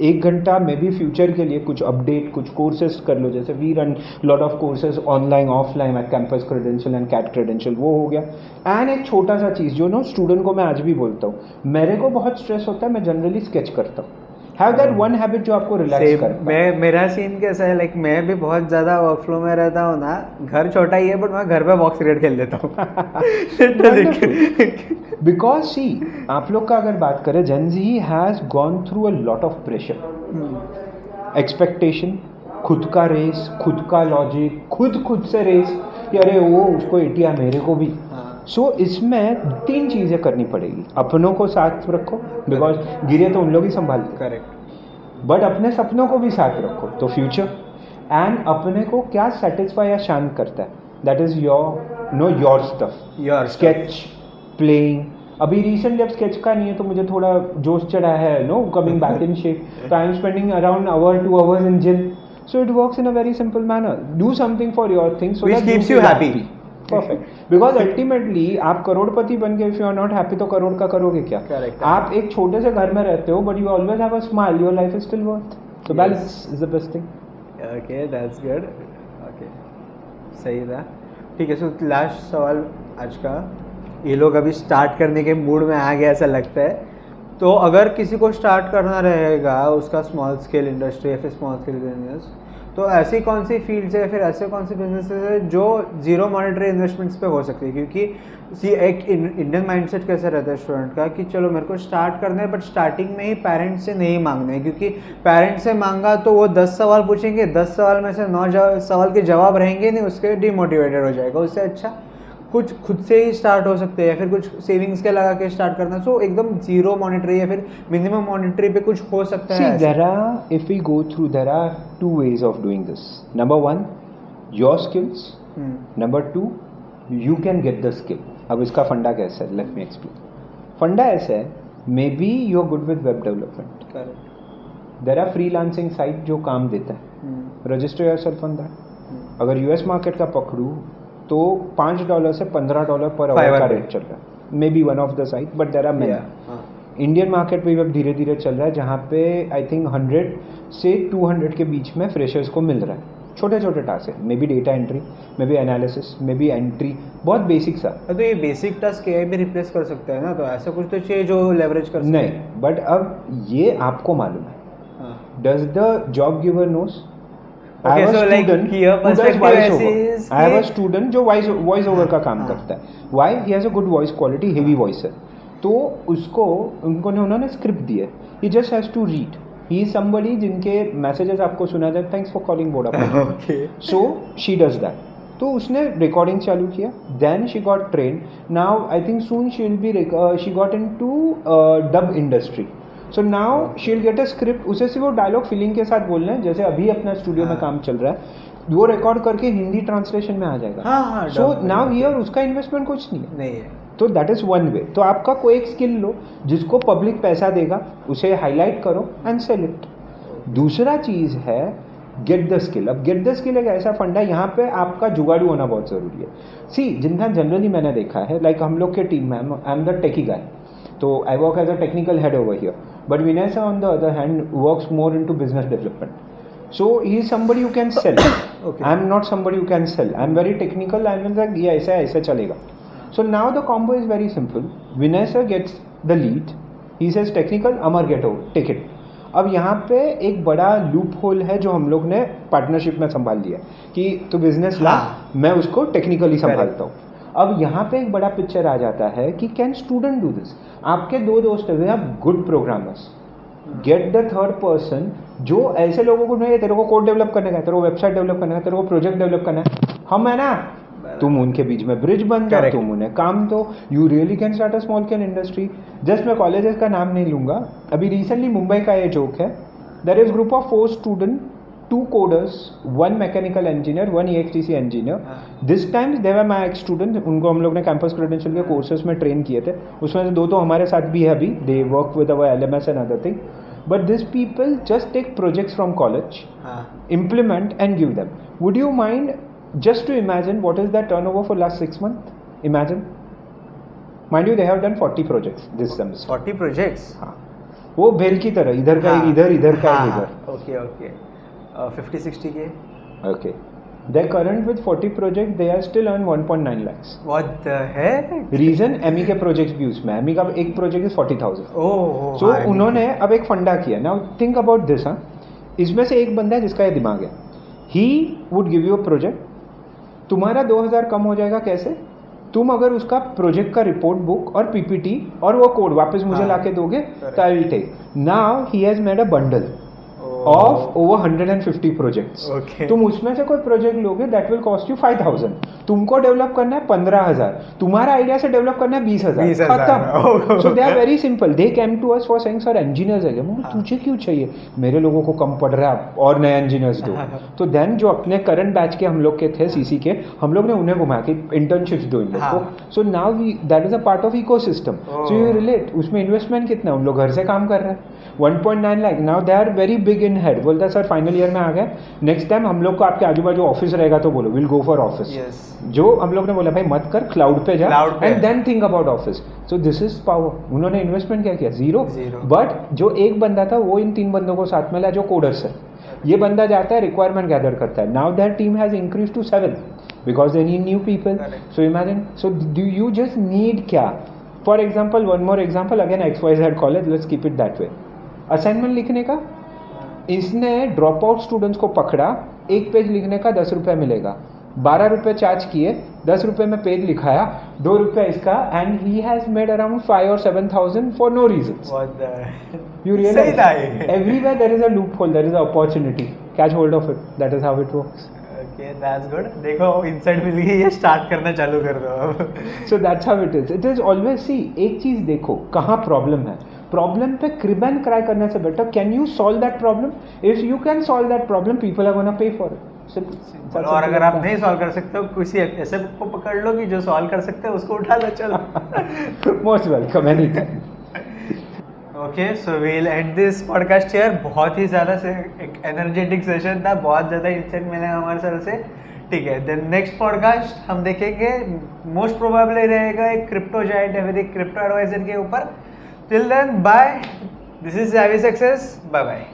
1 घंटा मे बी फ्यूचर के लिए कुछ अपडेट, कुछ कोर्सेज कर लो. जैसे we run lot of courses online offline at campus credential and CAT credential, वो हो गया. एंड एक छोटा सा चीज़ जो स्टूडेंट को मैं आज भी बोलता हूँ, मेरे को बहुत स्ट्रेस होता है, मैं जनरली स्केच करता हूँ. हैव दैट वन हैबिट जो आपको रिलैक्स कर. मेरा सीन कैसा है, लाइक मैं भी बहुत ज़्यादा वर्कफ्लो में रहता हूँ ना. घर छोटा ही है बट मैं घर पे बॉक्स क्रिकेट खेल लेता हूँ. बिकॉज सी, आप लोग का अगर बात करें, Gen Z has gone through a lot of pressure, expectation, खुद का रेस, खुद का लॉजिक, खुद से रेस कि अरे वो उसको 80 है मेरे को भी. सो इसमें 3 चीज़ें करनी पड़ेगी. अपनों को साथ रखो, बिकॉज गिरे तो उन लोग ही संभालते. करेक्ट. बट अपने सपनों को भी साथ रखो, तो फ्यूचर. एंड अपने को क्या सेटिस्फाई या शांत करता है, that is your stuff, your sketch, playing. अभी रिसेंट जब स्केच का नहीं है तो मुझे थोड़ा जोश चढ़ा है, कमिंग बैक इन शेप, तो I am spending around 1-2 hours in gym. So it works in a very simple manner. Do something for your things so that keeps you happy. Perfect. Because ultimately आप करोड़पति बन के if you are not happy तो करोड़ का करोगे क्या? Correct. आप एक छोटे से घर में रहते हो but you always have a smile, your life is still worth. So balance is the best thing. Okay, that's good. Okay, सही था. ठीक है. सो लास्ट सवाल आज का, ये लोग अभी स्टार्ट करने के मूड में आ गया ऐसा लगता है, तो अगर किसी को स्टार्ट करना रहेगा उसका स्मॉल स्केल इंडस्ट्री या फिर स्मॉल स्केल बिजनेस, तो ऐसी कौन सी फील्ड्स है, फिर ऐसे कौन से बिजनेसेस है जो जीरो मॉनेटरी इन्वेस्टमेंट्स पे हो सकती है? क्योंकि एक इंडियन माइंडसेट कैसे रहता है स्टूडेंट का कि चलो मेरे को स्टार्ट करना है बट स्टार्टिंग में ही पेरेंट्स से नहीं मांगना है, क्योंकि पेरेंट्स से मांगा तो वो 10 सवाल पूछेंगे, 10 सवाल में से 9 सवाल के जवाब रहेंगे नहीं, उसके डिमोटिवेटेड हो जाएगा. उससे अच्छा कुछ खुद से ही स्टार्ट हो सकते हैं या फिर कुछ सेविंग्स के लगा के स्टार्ट करना. सो एकदम जीरो मॉनेटरी या फिर मिनिमम मॉनेटरी पे कुछ हो सकता है. if we go through, there are 2 ways of doing this. Number 1, your skills. Number 2, you can get the skill. अब इसका फंडा कैसा है, let me explain. फंडा ऐसा है, maybe you are good with web development, there are freelancing site जो काम देता है, रजिस्टर योरसेल्फ ऑन दैट। अगर यूएस मार्केट का पकड़ूँ तो $5 से $15 पर आवर का रेट चल रहा है, maybe one of the site, but there are many. Indian market पे भी अब धीरे धीरे चल रहा है, जहाँ पे आई थिंक 100 से 200 के बीच में फ्रेशर्स को मिल रहा है। छोटे छोटे टास्क है, may be data entry, may be analysis, may be entry, बहुत बेसिक सा। तो ये बेसिक टास्क एआई भी रिप्लेस कर सकता है ना, तो ऐसा कुछ तो चाहिए जो लेवरेज कर सके। नहीं, बट अब ये आपको मालूम है, does the job giver knows? I have a student who does voice over. I have a student जो वॉइस ओवर का काम करता है। Why? He has a good voice quality, heavy voice है। तो उसको उन्होंने स्क्रिप्ट दी है, he just has to read. He is somebody जिनके मैसेजेस आपको सुना जाए, thanks for calling Vodafone. Okay. So she does that. तो उसने रिकॉर्डिंग चालू किया, then she got train. Now I think soon she will be she got into dub industry. So now she will get a script, उसे सिर्फ वो dialogue filling के साथ बोलना है, जैसे अभी अपना स्टूडियो में काम चल रहा है, वो रिकॉर्ड करके हिंदी ट्रांसलेशन में आ जाएगा। सो नाउ हियर उसका इन्वेस्टमेंट कुछ नहीं है। तो दैट इज़ वन वे। तो आपका कोई एक स्किल लो जिसको पब्लिक पैसा देगा, उसे हाईलाइट करो एंड सेल इट। दूसरा चीज़ है गेट द स्किल। अब गेट द स्किल एक ऐसा फंड है, यहाँ पे आपका जुगाड़ू होना बहुत ज़रूरी है। सी जितना जनरली मैंने देखा है, लाइक हम लोग के टीम में I am the techie guy, तो I work as a technical head over here, but Vinay sir on the other hand works more into business development. So he is somebody who can sell. Okay. I am not somebody who can sell. I am very technical. I am like ये ऐसा चलेगा. So now the combo is very simple. Vinay sir gets the lead. He says technical, Amar get over, take it. अब यहाँ पे एक बड़ा loop hole है जो हम लोग ने पार्टनरशिप में संभाल लिया कि तो बिजनेस ला, मैं उसको टेक्निकली संभालता हूँ. अब यहाँ पे एक बड़ा पिक्चर आ जाता है कि कैन स्टूडेंट डू दिस. आपके दो दोस्त हैं, they are good programmers. Get the third person जो ऐसे लोगों को नहीं, तेरे को कोड डेवलप करने का है, तेरे को वेबसाइट डेवलप करना है, तेरे को प्रोजेक्ट डेवलप करना है, हम है ना, तुम उनके बीच में ब्रिज बन जाओ, तुम उन्हें काम दो. You really can start a small can industry. Just मैं कॉलेजेस का नाम नहीं लूँगा. अभी रिसेंटली मुंबई का ये जोक है. There is group of 4 student, 2 coders, 1 mechanical engineer, 1 EXTC engineer. This time they were my ex student. उनको हम लोग ने कैंपस क्रेडेंशियल के कोर्सेज में ट्रेन किए थे. उसमें से 2 तो हमारे साथ भी है अभी. They work with our LMS and other thing. But these people just take projects from college, implement and give them. Would you mind just to imagine what is that turnover for last 6 months? Imagine. Mind you, they have done 40 projects this semester. 40 projects. हाँ. वो भेल की तरह इधर का इधर का इधर. Okay. 50-60 K. Okay. They're current with 40 projects. They are still earn 1.9 lakhs. What the heck? Reason Amy के प्रोजेक्ट्स भी उसमें. एमी का एक प्रोजेक्ट इज 40,000. Oh. So उन्होंने अब एक फंडा किया. Now think about this. हाँ, इसमें से एक बंदा है जिसका ये दिमाग है. He would give you a project. तुम्हारा 2,000 कम हो जाएगा कैसे? तुम अगर उसका प्रोजेक्ट का रिपोर्ट बुक और पीपीटी और वो कोड वापस मुझे लाके दोगे तो I will take. Now he has made a bundle of over 150 projects. Okay. तुम उसमें से कोई प्रोजेक्ट लोगे that will cost you 5,000. तुमको डेवलप करना है 15,000. तुम्हारा आइडिया से डेवलप करना है 20,000. खत्म. So they are very simple. They came to us for saying sir engineers है. मैं तुझे क्यों चाहिए? मेरे लोगों को कम पड़ रहा है और नए इंजीनियर्स दो. तो देन जो अपने करंट बैच के हम लोग के थे सीसी के, हम लोग ने उन्हें घुमा के इंटर्नशिप्स दो इन लोग को. So now that is a part of ecosystem. So you relate. उसमें इन्वेस्टमेंट कितना, हम लोग घर से काम कर रहे हैं. 1.9 lakh. Now they are very big in head. बोलता है सर फाइनल ईयर में आ गए, नेक्स्ट टाइम हम लोग को आपके आजू बाजू ऑफिस रहेगा तो बोलो, विल गो फॉर ऑफिस. जो हम लोग ने बोला भाई मत कर, क्लाउड पे जा and then think about office. So this is power. उन्होंने इन्वेस्टमेंट क्या किया? जीरो. बट जो एक बंदा था वो इन 3 बंदों को साथ में लाया जो कोडर्स है. ये बंदा जाता है रिक्वायरमेंट गैदर करता है. Now that team has increase to 7 because they need new people. So imagine. So do you just need क्या? For example, one more example again, XYZ college, let's keep it that way. Assignment लिखने का इसने drop out students को पकड़ा. 1 page लिखने का 10 रुपये मिलेगा. 12 रुपये चार्ज किए, 10 रुपये में पेज लिखाया, 2 रुपये इसका, and he has made around 5 or 7,000 for no reasons. You realize everywhere there is a loophole, there is an opportunity. Catch hold of it. That is how it works. Okay, that's good. देखो insight मिल गई, ये start करना चालू कर दो अब. So that's how it is. It is always, see, एक चीज़ देखो कहाँ प्रॉब्लम है. प्रॉब्लम पे क्रिब एंड क्राई करने से better can you solve that problem. If you can solve that problem, people are gonna pay for it. और अगर आप नहीं सॉल्व कर सकते हो, किसी ऐसे को पकड़ लो कि जो सॉल्व कर सकते हैं, उसको उठा लो. चलो. Most welcome any time. Okay so we'll end this podcast here. बहुत ही ज़्यादा से एक एनर्जेटिक सेशन था, बहुत ज़्यादा इंसाइट मिले हमारे सर से। ठीक है, देन नेक्स्ट पॉडकास्ट हम देखेंगे, मोस्ट प्रोबेबली रहेगा एक क्रिप्टो जायंट या फिर एक क्रिप्टो एडवाइजर के ऊपर। Till then bye, this is Javi success, bye bye.